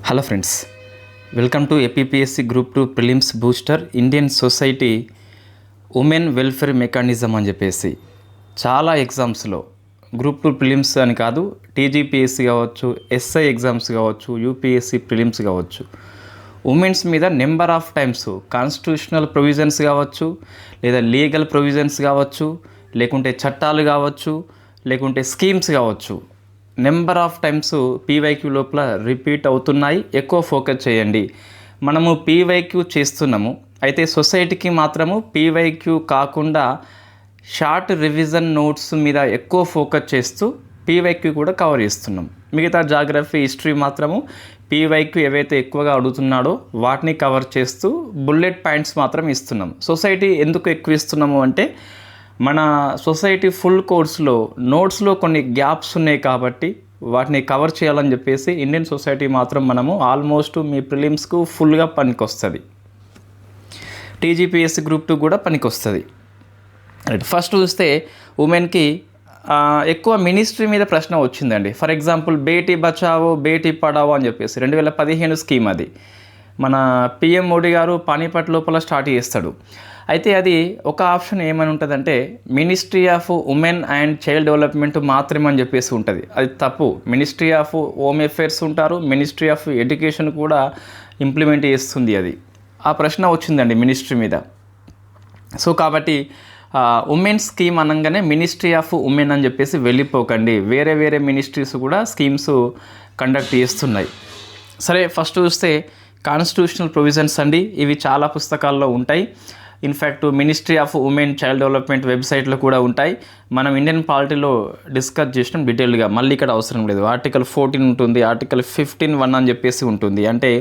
Hello friends, welcome to APPSC group 2 prelims booster Indian society women welfare mechanism అని చెప్పేసి చాలా ఎగ్జామ్స్లో group 2 prelims అని కాదు, టీజీపీఎస్సీ కావచ్చు, ఎస్ఐ ఎగ్జామ్స్ కావచ్చు, యూపీఎస్సీ ప్రిలిమ్స్ కావచ్చు, ఉమెన్స్ మీద number of times constitutional provisions కావచ్చు, లేదా లీగల్ ప్రొవిజన్స్ కావచ్చు, లేకుంటే చట్టాలు కావచ్చు, లేకుంటే స్కీమ్స్ కావచ్చు, నెంబర్ ఆఫ్ టైమ్స్ పీవైక్యూ లోపల రిపీట్ అవుతున్నాయి. ఎక్కువ ఫోకస్ చేయండి. మనము పీవైక్యూ చేస్తున్నాము, అయితే సొసైటీకి మాత్రము పీవైక్యూ కాకుండా షార్ట్ రివిజన్ నోట్స్ మీద ఎక్కువ ఫోకస్ చేస్తూ పీవైక్యూ కూడా కవర్ చేస్తున్నాం. మిగతా జాగ్రఫీ, హిస్టరీ మాత్రము పీవైక్యూ ఏవైతే ఎక్కువగా అడుగుతున్నాడో వాటిని కవర్ చేస్తూ బుల్లెట్ పాయింట్స్ మాత్రం ఇస్తున్నాం. సొసైటీ ఎందుకు ఎక్కువ ఇస్తున్నాము అంటే మన సొసైటీ ఫుల్ కోర్స్లో నోట్స్లో కొన్ని గ్యాప్స్ ఉన్నాయి కాబట్టి వాటిని కవర్ చేయాలని చెప్పేసి ఇండియన్ సొసైటీ మాత్రం మనము ఆల్మోస్ట్ మీ ప్రిలిమ్స్కు ఫుల్గా పనికొస్తుంది. టీజీపీఎస్సీ గ్రూప్ 2 కూడా పనికొస్తుంది. ఫస్ట్ చూస్తే ఉమెన్కి ఎక్కువ మినిస్ట్రీ మీద ప్రశ్న వచ్చిందండి. ఫర్ ఎగ్జాంపుల్ బేటీ బచావో బేటీ పడావో అని చెప్పేసి 2015 స్కీమ్ అది మన పిఎం మోడీ గారు పానీపట్ లోపల స్టార్ట్ చేస్తాడు. అయితే అది ఒక ఆప్షన్ ఏమని ఉంటుందంటే ministry of women and child development మాత్రమే అని చెప్పేసి ఉంటుంది. అది తప్పు. మినిస్ట్రీ ఆఫ్ హోమ్ అఫేర్స్ ఉంటారు, మినిస్ట్రీ ఆఫ్ ఎడ్యుకేషన్ కూడా ఇంప్లిమెంట్ చేస్తుంది. అది ఆ ప్రశ్న వచ్చిందండి మినిస్ట్రీ మీద. సో కాబట్టి ఉమెన్ స్కీమ్ అనగానే మినిస్ట్రీ ఆఫ్ ఉమెన్ అని చెప్పేసి వెళ్ళిపోకండి. వేరే వేరే మినిస్ట్రీస్ కూడా స్కీమ్స్ కండక్ట్ చేస్తున్నాయి. సరే, ఫస్ట్ చూస్తే కాన్స్టిట్యూషనల్ ప్రొవిజన్స్ అండి. ఇవి చాలా పుస్తకాల్లో ఉంటాయి. In fact ministry of women child development వెబ్సైట్లో కూడా ఉంటాయి. మనం ఇండియన్ పాలిటీలో డిస్కస్ చేసినాం డీటెయిల్గా, మళ్ళీ ఇక్కడ అవసరం లేదు. ఆర్టికల్ 14 ఉంటుంది, ఆర్టికల్ 15(1) అని చెప్పేసి ఉంటుంది. అంటే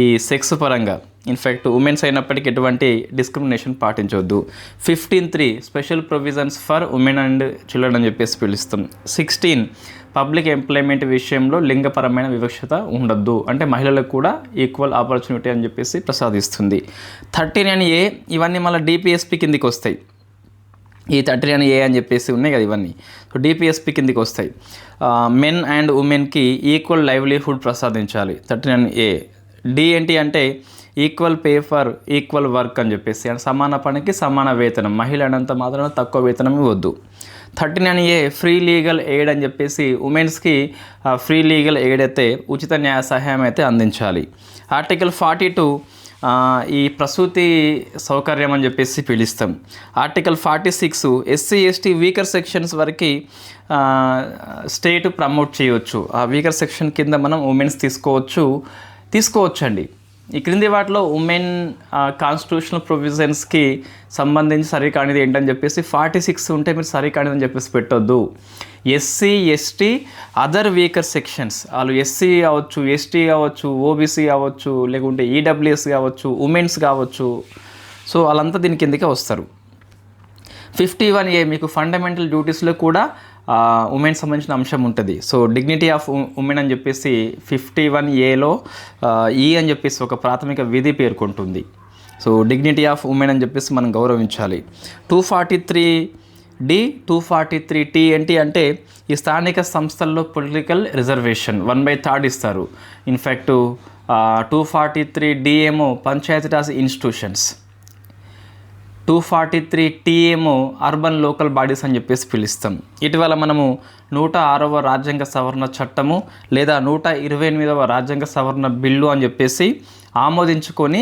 ఈ సెక్స్ పరంగా ఇన్ఫ్యాక్ట్ ఉమెన్స్ అయినప్పటికీ ఎటువంటి డిస్క్రిమినేషన్ పాటించవద్దు. 15(3) special provisions for women and children అని చెప్పేసి పిలుస్తాం. 16 పబ్లిక్ ఎంప్లాయ్మెంట్ విషయంలో లింగపరమైన వివక్షత ఉండొద్దు, అంటే మహిళలకు కూడా ఈక్వల్ ఆపర్చునిటీ అని చెప్పేసి ప్రసాదిస్తుంది. 13(a) ఇవన్నీ మళ్ళీ డిపిఎస్పి కిందికి వస్తాయి. ఈ 13(a) అని చెప్పేసి ఉన్నాయి కదా ఇవన్నీ, సో డిపిఎస్పి కిందికి వస్తాయి. మెన్ అండ్ ఉమెన్కి ఈక్వల్ లైవ్లీహుడ్ ప్రసాదించాలి 13(a). డి ఏంటి అంటే equal pay for equal work అని చెప్పేసి, అంటే సమాన పనికి సమాన వేతనం, మహిళ అయినంత మాత్రాన తక్కువ వేతనం ఇవ్వద్దు. 13(a) ఫ్రీ లీగల్ ఎయిడ్ అని చెప్పేసి ఉమెన్స్కి ఫ్రీ లీగల్ ఎయిడ్ అయితే ఉచిత న్యాయ సహాయం అయితే అందించాలి. ఆర్టికల్ 42 ఈ ప్రసూతి సౌకర్యం అని చెప్పేసి పిలుస్తాం. Article 46 SC ST weaker sections వరకు స్టేట్ ప్రమోట్ చేయవచ్చు. ఆ వీకర్ సెక్షన్ కింద మనం ఉమెన్స్ తీసుకోవచ్చు అండి. ఈ క్రింది వాటిలో ఉమెన్ కాన్స్టిట్యూషనల్ ప్రొవిజన్స్కి సంబంధించి సరికానిది ఏంటని చెప్పేసి 46 ఉంటే మీరు సరికానిది అని చెప్పేసి పెట్టొద్దు. SC ST other weaker sections, వాళ్ళు ఎస్సీ కావచ్చు, ఎస్టీ కావచ్చు, ఓబీసీ కావచ్చు, లేకుంటే ఈడబ్ల్యూఎస్ కావచ్చు, ఉమెన్స్ కావచ్చు, సో వాళ్ళంతా దీని కిందకే వస్తారు. 51(a) మీకు ఫండమెంటల్ డ్యూటీస్లో కూడా ఉమెన్ సంబంధించిన అంశం ఉంటుంది. సో డిగ్నిటీ ఆఫ్ ఉమెన్ అని చెప్పేసి 51(a)లో ఈ అని చెప్పేసి ఒక ప్రాథమిక విధి పేర్కొంటుంది. సో డిగ్నిటీ ఆఫ్ ఉమెన్ అని చెప్పేసి మనం గౌరవించాలి. 243(d), 243(t) ఏంటి అంటే ఈ స్థానిక సంస్థల్లో పొలిటికల్ రిజర్వేషన్ 1/3 ఇస్తారు. ఇన్ఫ్యాక్ట్ 243(d) ఏమో పంచాయతీరాజ్ ఇన్స్టిట్యూషన్స్, 243(t) ఏమో అర్బన్ లోకల్ బాడీస్ అని చెప్పేసి పిలుస్తాం. ఇటీవల మనము 106వ రాజ్యాంగ సవరణ చట్టము లేదా 128వ రాజ్యాంగ సవరణ బిల్లు అని చెప్పేసి ఆమోదించుకొని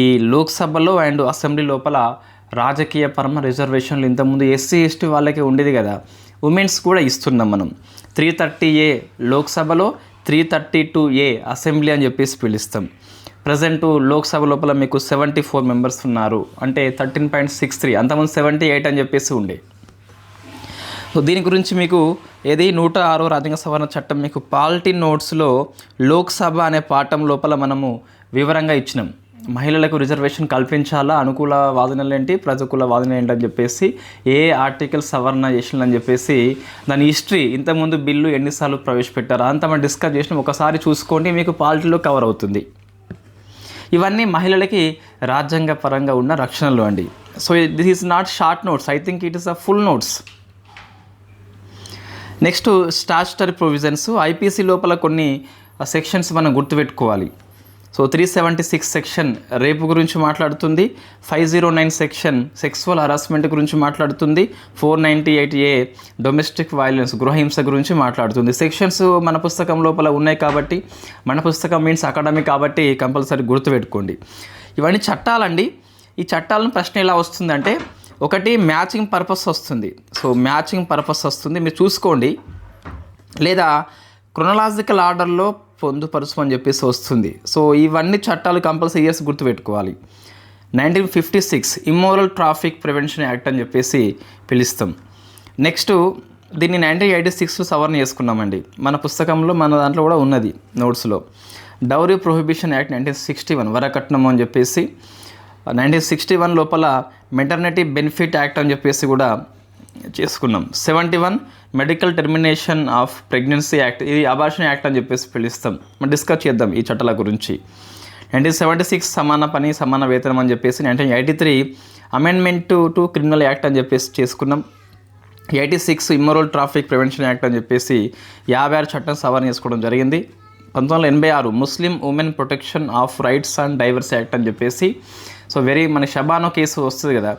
ఈ లోక్సభలో అండ్ అసెంబ్లీ లోపల రాజకీయ పరమ రిజర్వేషన్లు ఇంతకుముందు ఎస్సీ ఎస్టీ వాళ్ళకి ఉండేది కదా, ఉమెన్స్ కూడా ఇస్తున్నాం మనం. 330(a) లోక్సభలో, 332(a) అసెంబ్లీ అని చెప్పేసి పిలుస్తాం. ప్రజెంట్ లోక్సభ లోపల మీకు 74 మెంబర్స్ ఉన్నారు, అంటే 13.63. అంతకుముందు 78 అని చెప్పేసి ఉండే. సో దీని గురించి మీకు 106వ రాజ్యాంగ సవరణ చట్టం మీకు పాలిటీ నోట్స్లో లోక్సభ అనే పాఠం లోపల మనము వివరంగా ఇచ్చినాం. మహిళలకు రిజర్వేషన్ కల్పించాలా, అనుకూల వాదనలు ఏంటి, ప్రతికూల వాదనలు ఏంటి అని చెప్పేసి, ఏ ఆర్టికల్ సవరణ చేసిన అని చెప్పేసి దాని హిస్టరీ, ఇంతకుముందు బిల్లు ఎన్నిసార్లు ప్రవేశపెట్టారు అంతా మనం డిస్కస్ చేసినాం. ఒకసారి చూసుకోండి, మీకు పాలిటీలో కవర్ అవుతుంది. ఇవన్నీ మహిళలకి రాజ్యాంగ పరంగా ఉన్న రక్షణలు అండి. So this is not short notes, I think it is a full notes. Next statutory provisions. IPC లోపల కొన్ని ఆ సెక్షన్స్ మనం గుర్తుపెట్టుకోవాలి. సో 376 సెక్షన్ రేపు గురించి మాట్లాడుతుంది. 509 సెక్షన్ సెక్సువల్ హరాస్మెంట్ గురించి మాట్లాడుతుంది. 498A డొమెస్టిక్ వైలెన్స్ గృహహింస గురించి మాట్లాడుతుంది. సెక్షన్స్ మన పుస్తకం లోపల ఉన్నాయి కాబట్టి, మన పుస్తకం మీన్స్ అకాడమీ కాబట్టి కంపల్సరీ గుర్తుపెట్టుకోండి. ఇవన్నీ చట్టాలండి. ఈ చట్టాలను ప్రశ్న ఎలా వస్తుందంటే, ఒకటి మ్యాచింగ్ పర్పస్ వస్తుంది. సో మ్యాచింగ్ పర్పస్ వస్తుంది, మీరు చూసుకోండి. లేదా క్రొనలాజికల్ ఆర్డర్లో పొందుపరచమని చెప్పేసి వస్తుంది. సో ఇవన్నీ చట్టాలు కంపల్సరీ ఇయర్స్ గుర్తుపెట్టుకోవాలి. 1956 ఇమ్మోరల్ ట్రాఫిక్ ప్రివెన్షన్ యాక్ట్ అని చెప్పేసి పిలుస్తాం. నెక్స్ట్ దీన్ని 1986లో సవరణ చేసుకున్నామండి. మన పుస్తకంలో మన దాంట్లో కూడా ఉన్నది నోట్స్లో. డౌరీ ప్రొహిబిషన్ యాక్ట్ 1961 వరకట్నం అని చెప్పేసి. 1961 లోపల మెటర్నిటీ బెనిఫిట్ యాక్ట్ అని చెప్పేసి కూడా చేసుకున్నాం. 71 medical termination of pregnancy act, ఇది అబార్షన్ యాక్ట్ అని చెప్పేసి పిలుస్తాం. మనం డిస్కస్ చేద్దాం ఈ చట్టాల గురించి. 1976 సమాన పని సమాన వేతనం అని చెప్పేసి. 1983 అమెండ్మెంట్ టు క్రిమినల్ యాక్ట్ అని చెప్పేసి చేసుకున్నాం. 86 ఇమ్మోరల్ ట్రాఫిక్ ప్రివెన్షన్ యాక్ట్ అని చెప్పేసి 56 చట్టం సవరణ చేసుకోవడం జరిగింది. 1986 ముస్లిం women protection of rights and diverse act అని చెప్పేసి. సో మన షబానో కేసు వస్తుంది కదా,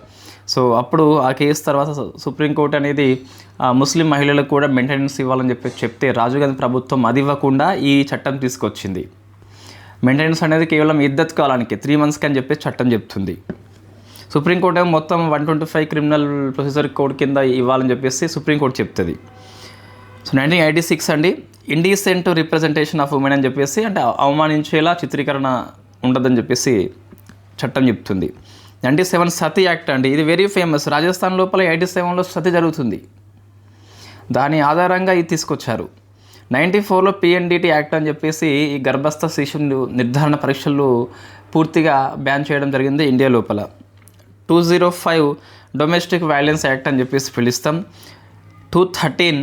సో అప్పుడు ఆ కేసు తర్వాత సుప్రీంకోర్టు అనేది ముస్లిం మహిళలకు కూడా మెయింటెనెన్స్ ఇవ్వాలని చెప్తే రాజీవ్ గాంధీ ప్రభుత్వం అది ఇవ్వకుండా ఈ చట్టం తీసుకొచ్చింది. మెయింటెనెన్స్ అనేది కేవలం ఇద్దత్ కాలానికి 3 monthsకి అని చెప్పేసి చట్టం చెప్తుంది. సుప్రీంకోర్టు మొత్తం 125 క్రిమినల్ ప్రొసీజర్ కోడ్ కింద ఇవ్వాలని చెప్పేసి సుప్రీంకోర్టు చెప్తుంది. సో 1986 అండి ఇండీసెంట్ రిప్రజెంటేషన్ ఆఫ్ ఉమెన్ అని చెప్పేసి, అంటే అవమానించేలా చిత్రీకరణ ఉండదని చెప్పేసి చట్టం చెప్తుంది. 97 సతీ యాక్ట్ అండి, ఇది వెరీ ఫేమస్. రాజస్థాన్ లోపల 87లో సతీ జరుగుతుంది, దాని ఆధారంగా ఇది తీసుకొచ్చారు. 94లో PNDT యాక్ట్ అని చెప్పేసి ఈ గర్భస్థ శిశువులు నిర్ధారణ పరీక్షలు పూర్తిగా బ్యాన్ చేయడం జరిగింది ఇండియా లోపల. 205 డొమెస్టిక్ వైలెన్స్ యాక్ట్ అని చెప్పేసి పిలుస్తాం. 213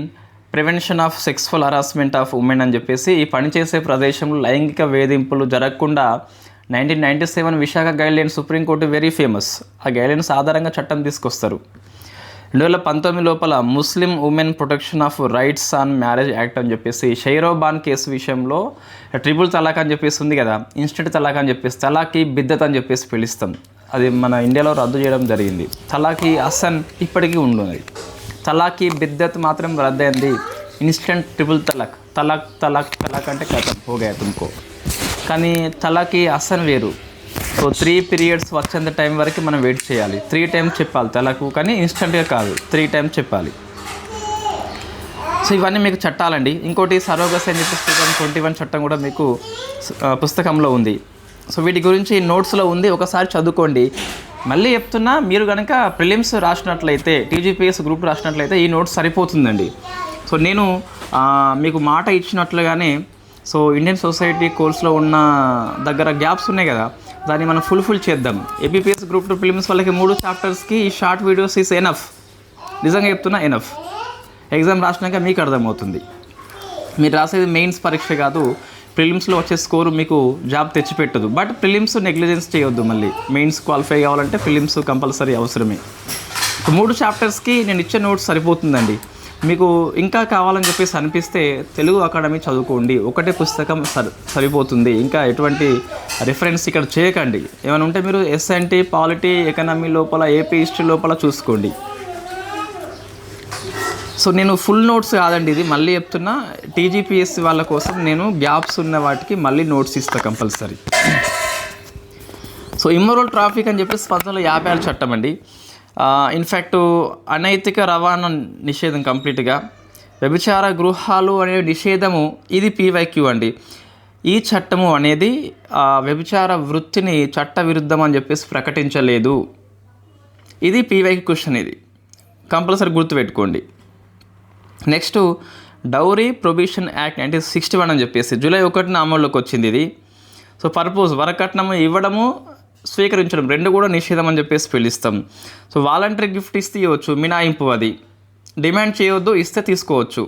prevention of sexual harassment of women అని చెప్పేసి, ఈ పనిచేసే ప్రదేశంలో లైంగిక వేధింపులు జరగకుండా 1997 Visakha guidelines supreme court very famous. ఆ గైడ్లైన్స్ ఆధారంగా చట్టం తీసుకొస్తారు. 2019 లోపల ముస్లిం women protection of rights on marriage act అని చెప్పేసి షైరోబాన్ కేసు విషయంలో ట్రిపుల్ తలాక్ అని చెప్పేసి ఉంది కదా, ఇన్స్టెంట్ తలాక్ అని చెప్పేసి తలాకి బిద్దత్ అని చెప్పేసి పిలుస్తాం. అది మన ఇండియాలో రద్దు చేయడం జరిగింది. తలాకి అసన్ ఇప్పటికీ ఉండున్నది. తలాకి బిద్దత్ మాత్రం రద్దయింది. ఇన్స్టెంట్ ట్రిపుల్ తలాక్, తలాక్ తలాక్ తలాక్ అంటే కథం పోగా తుమ్కో. కానీ తలాకి అసన్ వేరు. సో 3 periods వచ్చేంత టైం వరకు మనం వెయిట్ చేయాలి. 3 times చెప్పాలి తలకు, కానీ ఇన్స్టెంట్గా కాదు, 3 times చెప్పాలి. సో ఇవన్నీ మీకు చట్టాలండి. ఇంకోటి సరోగసి అని చెప్పేసి 21 చట్టం కూడా మీకు పుస్తకంలో ఉంది. సో వీటి గురించి నోట్స్లో ఉంది, ఒకసారి చదువుకోండి. మళ్ళీ చెప్తున్నా, మీరు కనుక ప్రిలిమ్స్ రాసినట్లయితే, TGPS గ్రూప్ రాసినట్లయితే ఈ నోట్స్ సరిపోతుందండి. సో నేను మీకు మాట ఇచ్చినట్లుగానే, సో ఇండియన్ సొసైటీ కోర్స్లో ఉన్న దగ్గర గ్యాప్స్ ఉన్నాయి కదా, దాన్ని మనం ఫుల్ఫిల్ చేద్దాం. APPS గ్రూప్ 2 ప్రిలిమ్స్ వాళ్ళకి 3 chaptersకి ఈ షార్ట్ వీడియోస్ ఈస్ ఎనఫ్. నిజంగా చెప్తున్నా, ఎనఫ్. ఎగ్జామ్ రాసినాక మీకు అర్థమవుతుంది. మీరు రాసేది మెయిన్స్ పరీక్ష కాదు, ప్రిలిమ్స్లో వచ్చే స్కోరు మీకు జాబ్ తెచ్చిపెట్టదు. బట్ ప్రిలిమ్స్ నెగ్లిజెన్స్ చేయొద్దు. మళ్ళీ మెయిన్స్ క్వాలిఫై కావాలంటే ప్రిలిమ్స్ కంపల్సరీ అవసరమే. 3 chaptersకి నేను ఇచ్చే నోట్స్ సరిపోతుందండి. మీకు ఇంకా కావాలని చెప్పేసి అనిపిస్తే తెలుగు అకాడమీ చదువుకోండి, ఒకటే పుస్తకం సరిపోతుంది. ఇంకా ఎటువంటి రిఫరెన్స్ ఇక్కడ చేయకండి. ఏమైనా ఉంటే మీరు SNT, పాలిటీ, ఎకనామీ లోపల, AP హిస్టరీ లోపల చూసుకోండి. సో నేను ఫుల్ నోట్స్ కాదండి ఇది, మళ్ళీ చెప్తున్నా, TGPS వాళ్ళ కోసం నేను గ్యాప్స్ ఉన్న వాటికి మళ్ళీ నోట్స్ ఇస్తాను కంపల్సరీ. సో ఇమ్మోరల్ ట్రాఫిక్ అని చెప్పేసి 1956 చట్టం అండి. ఇన్ఫ్యాక్ట్ అనైతిక రవాణా నిషేధం కంప్లీట్గా. వ్యభిచార గృహాలు అనే నిషేధము, ఇది PYQ అండి. ఈ చట్టము అనేది వ్యభిచార వృత్తిని చట్ట విరుద్ధం అని చెప్పేసి ప్రకటించలేదు. ఇది PYQ క్వశ్చన్, ఇది కంపల్సరీ గుర్తుపెట్టుకోండి. నెక్స్ట్ డౌరీ ప్రొహిబిషన్ యాక్ట్ 1961 అని చెప్పేసి జూలై 1న అమల్లోకి వచ్చింది ఇది. సో పర్పోజ్ వరకట్నం ఇవ్వడము, స్వీకరించడం 2 కూడా నిషేధం అని చెప్పేసి పిలుస్తాం. సో వాలంటరీ గిఫ్ట్ ఇస్తే ఇవ్వచ్చు, మినాయింపు. అది డిమాండ్ చేయవద్దు, ఇస్తే తీసుకోవచ్చు.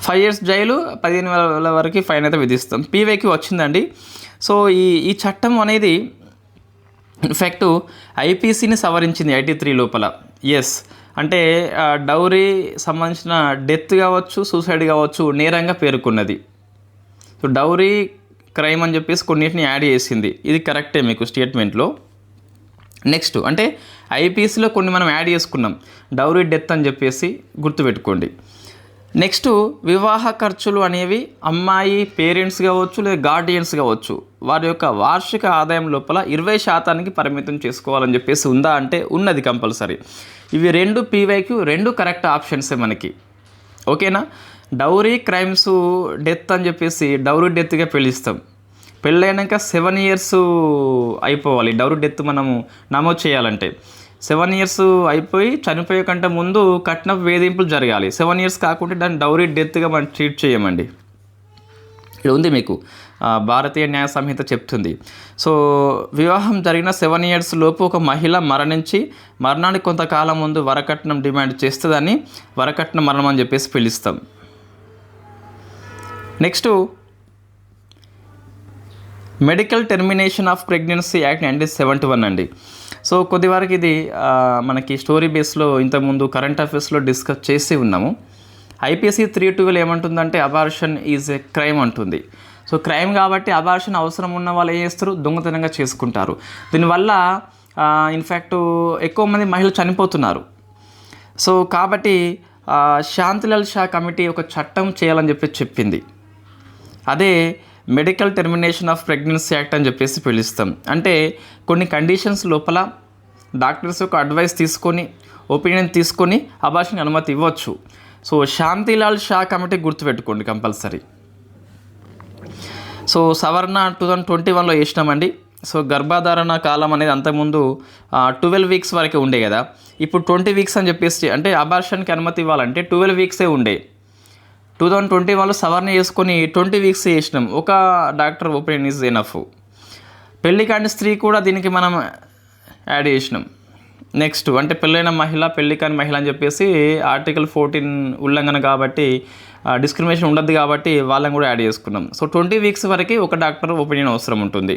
5 years జైలు, 15,000 వరకు ఫైన్ అయితే విధిస్తాం. PYQ వచ్చిందండి. సో ఈ చట్టం అనేది ఇన్ఫ్యాక్ట్ IPCని సవరించింది 83 లోపల. ఎస్, అంటే డౌరీ సంబంధించిన డెత్ కావచ్చు, సూసైడ్ కావచ్చు నేరంగా పేర్కొన్నది. సో డౌరీ క్రైమ్ అని చెప్పేసి కొన్నిటిని యాడ్ చేసింది, ఇది కరెక్టే మీకు స్టేట్మెంట్లో. నెక్స్ట్ అంటే ఐపీసీలో కొన్ని మనం యాడ్ చేసుకున్నాం, డౌరీ డెత్ అని చెప్పేసి గుర్తుపెట్టుకోండి. నెక్స్ట్ వివాహ ఖర్చులు అనేవి అమ్మాయి పేరెంట్స్ కావచ్చు లేదా గార్డియన్స్ కావచ్చు వారి యొక్క వార్షిక ఆదాయం లోపల 20% పరిమితం చేసుకోవాలని చెప్పేసి ఉందా అంటే ఉన్నది కంపల్సరీ. ఇవి రెండు పీవైక్యూ, రెండు కరెక్ట్ ఆప్షన్సే మనకి, ఓకేనా. డౌరీ క్రైమ్స్ డెత్ అని చెప్పేసి డౌరీ డెత్గా పిలుస్తాం. పెళ్ళైనాక 7 years అయిపోవాలి డౌరీ డెత్ మనము నమోదు చేయాలంటే. 7 years అయిపోయి చనిపోయే కంటే ముందు కట్నపు వేధింపులు జరగాలి. 7 years కాకుంటే దాన్ని డౌరీ డెత్గా మనం ట్రీట్ చేయమండి. ఇది ఉంది మీకు భారతీయ న్యాయ సంహిత చెప్తుంది. సో వివాహం జరిగిన 7 years లోపు ఒక మహిళ మరణించి మరణానికి కొంతకాలం ముందు వరకట్నం డిమాండ్ చేస్తుందని వరకట్న మరణం అని చెప్పేసి పిలుస్తాం. Next medical termination of pregnancy act 1971 అండి. సో కొద్ది వరకు ఇది మనకి స్టోరీ బేస్లో ఇంతకుముందు కరెంట్ అఫైర్స్లో డిస్కస్ చేసి ఉన్నాము. ఐపీసీ 312 ఏమంటుందంటే అబార్షన్ ఈజ్ ఏ క్రైమ్ అంటుంది. సో క్రైమ్ కాబట్టి అబార్షన్ అవసరం ఉన్న వాళ్ళు ఏం చేస్తారు, దొంగతనంగా చేసుకుంటారు. దీనివల్ల ఇన్ఫ్యాక్ట్ ఎక్కువ మంది మహిళలు చనిపోతున్నారు. సో కాబట్టి శాంతిలాల్ షా కమిటీ ఒక చట్టం చేయాలని చెప్పి చెప్పింది. అదే medical termination of pregnancy act అని చెప్పేసి పిలుస్తాం. అంటే కొన్ని కండిషన్స్ లోపల డాక్టర్స్ యొక్క అడ్వైస్ తీసుకొని ఒపీనియన్ తీసుకొని అబార్షన్ అనుమతి ఇవ్వచ్చు. సో శాంతిలాల్ షా కమిటీ గుర్తుపెట్టుకోండి కంపల్సరీ. సో సవరణ 2021లో వేసినామండి. సో గర్భధారణ కాలం అనేది అంతకుముందు 12 weeks వరకే ఉండే కదా, ఇప్పుడు 20 weeks అని చెప్పేసి, అంటే అబార్షన్కి అనుమతి ఇవ్వాలంటే 12 weeks ఉండే. 2021లో సవరణ చేసుకొని 20 weeks చేసినాం. ఒక డాక్టర్ ఒపీనియన్ ఈజ్ ఎనఫ్. పెళ్లి కాని స్త్రీ కూడా దీనికి మనం యాడ్ చేసినాం. నెక్స్ట్ అంటే పెళ్ళైన మహిళ, పెళ్లి కాని మహిళ అని చెప్పేసి ఆర్టికల్ 14 ఉల్లంఘన కాబట్టి డిస్క్రిమినేషన్ ఉండదు కాబట్టి వాళ్ళని కూడా యాడ్ చేసుకున్నాం. సో 20 weeks వరకు ఒక డాక్టర్ ఒపీనియన్ అవసరం ఉంటుంది.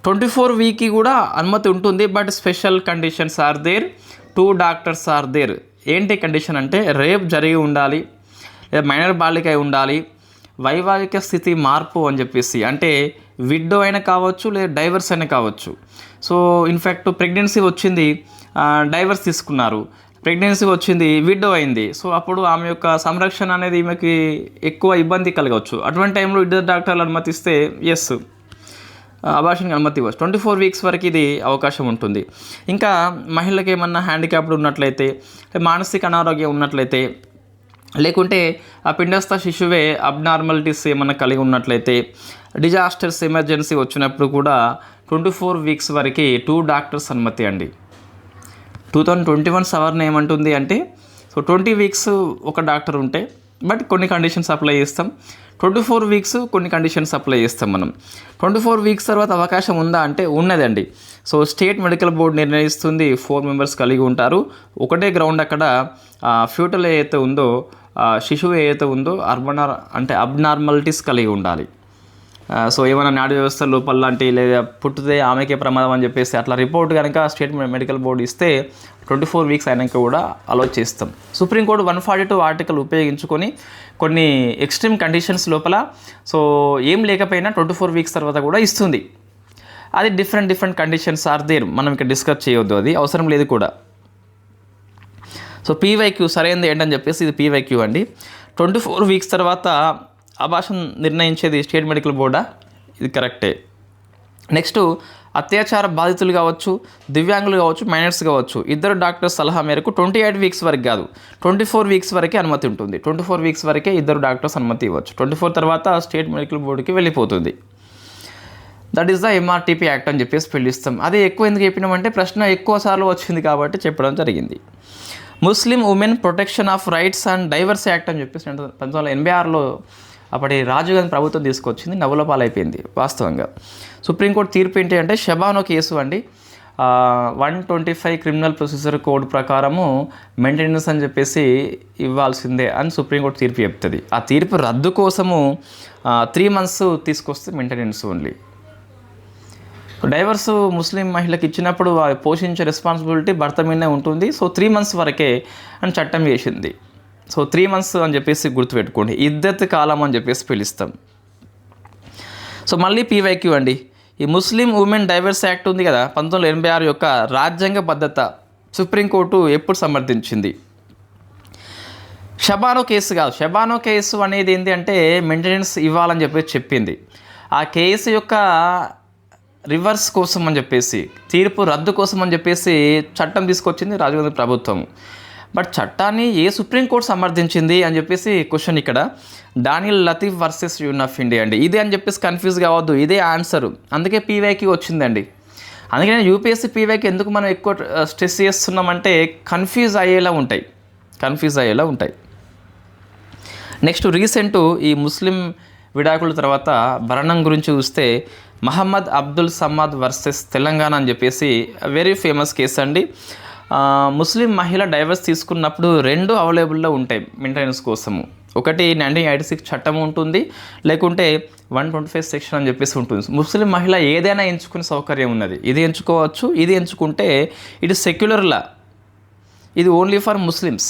24 week కూడా అనుమతి ఉంటుంది, but special conditions are there, 2 doctors are there. ఏంటి కండిషన్ అంటే రేప్ జరిగి ఉండాలి, లేదా మైనర్ బాలిక అయి ఉండాలి, వైవాహిక స్థితి మార్పు అని చెప్పేసి, అంటే విడో అయినా కావచ్చు లేదా డైవర్స్ అయినా కావచ్చు. సో ఇన్ఫ్యాక్ట్ ప్రెగ్నెన్సీ వచ్చింది, డైవర్స్ తీసుకున్నారు, ప్రెగ్నెన్సీ వచ్చింది, విడో అయింది. సో అప్పుడు ఆమె యొక్క సంరక్షణ అనేది ఈమెకి ఎక్కువ ఇబ్బంది కలగవచ్చు. అటువంటి టైంలో ఇద్దరు డాక్టర్లు అనుమతిస్తే ఎస్ అబార్షన్కి అనుమతి ఇవ్వచ్చు. 24 weeks వరకు ఇది అవకాశం ఉంటుంది. ఇంకా మహిళకి ఏమన్నా హ్యాండిక్యాప్డ్ ఉన్నట్లయితే, మానసిక అనారోగ్యం ఉన్నట్లయితే, లేకుంటే ఆ పిండస్థ శిశువే అబ్నార్మాలిటీస్ ఏమన్నా కలిగి ఉన్నట్లయితే, డిజాస్టర్స్ ఎమర్జెన్సీ వచ్చినప్పుడు కూడా 24 weeks వరకు 2 doctors అనుమతి అండి. 2021 సవరణ ఏమంటుంది అంటే, సో 20 weeks ఒక డాక్టర్ ఉంటే, బట్ కొన్ని కండిషన్స్ అప్లై చేస్తాం. 24 weeks కొన్ని కండిషన్స్ అప్లై చేస్తాం మనం. 24 weeks తర్వాత అవకాశం ఉందా అంటే ఉన్నదండి. సో స్టేట్ మెడికల్ బోర్డు నిర్ణయిస్తుంది, 4 members కలిగి ఉంటారు. ఒకటే గ్రౌండ్ అక్కడ ఫ్యూటల్ ఏదైతే ఉందో, శిశువు ఏదైతే ఉందో అబ్నార్మాలిటీస్ కలిగి ఉండాలి. సో ఏమైనా నాడీ వ్యవస్థ లోపల లాంటి లేదా పుట్టితే ఆమెకే ప్రమాదం అని చెప్పేసి అట్లా రిపోర్ట్ కనుక స్టేట్ మెడికల్ బోర్డు ఇస్తే 24 weeks అయినాక కూడా అలో చేస్తాం. సుప్రీంకోర్టు 142 ఆర్టికల్ ఉపయోగించుకొని కొన్ని ఎక్స్ట్రీమ్ కండిషన్స్ లోపల సో ఏం లేకపోయినా 24 weeks తర్వాత కూడా ఇస్తుంది. అది డిఫరెంట్ కండిషన్స్ ఆర్ దేర్, మనం ఇక్కడ డిస్కస్ చేయొద్దు, అది అవసరం లేదు కూడా. సో పీవైక్యూ సరైనది ఏంటని చెప్పేసి ఇది పీవైక్యూ అండి. 24 weeks తర్వాత అబార్షన్ నిర్ణయించేది స్టేట్ మెడికల్ బోర్డా, ఇది కరెక్టే. నెక్స్ట్ అత్యాచార బాధితులు కావచ్చు, దివ్యాంగులు కావచ్చు, మైనర్స్ కావచ్చు, ఇద్దరు డాక్టర్స్ సలహా మేరకు 28 weeks వరకు కాదు 24 weeks వరకే అనుమతి ఉంటుంది. 24 weeks వరకే ఇద్దరు డాక్టర్స్ అనుమతి ఇవ్వచ్చు. 24 తర్వాత స్టేట్ మెడికల్ బోర్డుకి వెళ్ళిపోతుంది. That is the MRTP act అని చెప్పేసి పిలుస్తాం. అదే ఎక్కువ ఎందుకు చెప్పినామంటే ప్రశ్న ఎక్కువ సార్లు వచ్చింది కాబట్టి చెప్పడం జరిగింది. ముస్లిం women protection of rights and diverse act అని చెప్పేసి 1986లో అప్పటి రాజీవ్ గాంధీ ప్రభుత్వం తీసుకొచ్చింది, నవ్వుల పాలైపోయింది వాస్తవంగా. సుప్రీంకోర్టు తీర్పు ఏంటి అంటే షబానో కేసు అండి, 125 క్రిమినల్ ప్రొసీజర్ కోడ్ ప్రకారము మెయింటెనెన్స్ అని చెప్పేసి ఇవ్వాల్సిందే అని సుప్రీంకోర్టు తీర్పు చెప్తుంది. ఆ తీర్పు రద్దు కోసము 3 months తీసుకొస్తే మెయింటెనెన్స్ ఓన్లీ. డైవర్స్ ముస్లిం మహిళకి ఇచ్చినప్పుడు పోషించే రెస్పాన్సిబిలిటీ భర్త మీదనే ఉంటుంది. సో 3 months వరకే అని చట్టం చేసింది. సో 3 months అని చెప్పేసి గుర్తుపెట్టుకోండి, ఇద్దత్ కాలం అని చెప్పేసి పిలుస్తాం. సో మళ్ళీ పీవైక్యూ అండి. ఈ ముస్లిం ఉమెన్ డైవర్స్ యాక్ట్ ఉంది కదా 1986 యొక్క రాజ్యాంగబద్ధత సుప్రీంకోర్టు ఎప్పుడు సమర్థించింది? షబానో కేసు కాదు. షబానో కేసు అనేది ఏంటి అంటే మెయింటెనెన్స్ ఇవ్వాలని చెప్పేసి చెప్పింది. ఆ కేసు యొక్క రివర్స్ కోసం అని చెప్పేసి, తీర్పు రద్దు కోసం అని చెప్పేసి చట్టం తీసుకొచ్చింది రాజీవ్ గాంధీ ప్రభుత్వం. బట్ చట్టాన్ని ఏ సుప్రీంకోర్టు సమర్థించింది అని చెప్పేసి క్వశ్చన్ ఇక్కడ. Daniel Latif versus union of India అండి. ఇదే అని చెప్పేసి కన్ఫ్యూజ్ కావద్దు, ఇదే ఆన్సరు. అందుకే పీవైక్యూ వచ్చిందండి. అందుకే యూపీఎస్సీ పీవైక్యూ ఎందుకు మనం ఎక్కువ స్ట్రెస్ చేస్తున్నామంటే కన్ఫ్యూజ్ అయ్యేలా ఉంటాయి. నెక్స్ట్ రీసెంట్ ఈ ముస్లిం విడాకుల తర్వాత భరణం గురించి చూస్తే మహమ్మద్ అబ్దుల్ సమాద్ వర్సెస్ తెలంగాణ అని చెప్పేసి వెరీ ఫేమస్ కేసు అండి. ముస్లిం మహిళ డైవర్స్ తీసుకున్నప్పుడు 2 అవైలబుల్లో ఉంటాయి మెయింటెనెన్స్ కోసము. ఒకటి 1986 చట్టం ఉంటుంది, లేకుంటే 125 సెక్షన్ అని చెప్పేసి ఉంటుంది. ముస్లిం మహిళ ఏదైనా ఎంచుకునే సౌకర్యం ఉన్నది. ఇది ఎంచుకోవచ్చు. ఇది ఎంచుకుంటే ఇది సెక్యులర్ లా, ఇది ఓన్లీ ఫర్ ముస్లిమ్స్.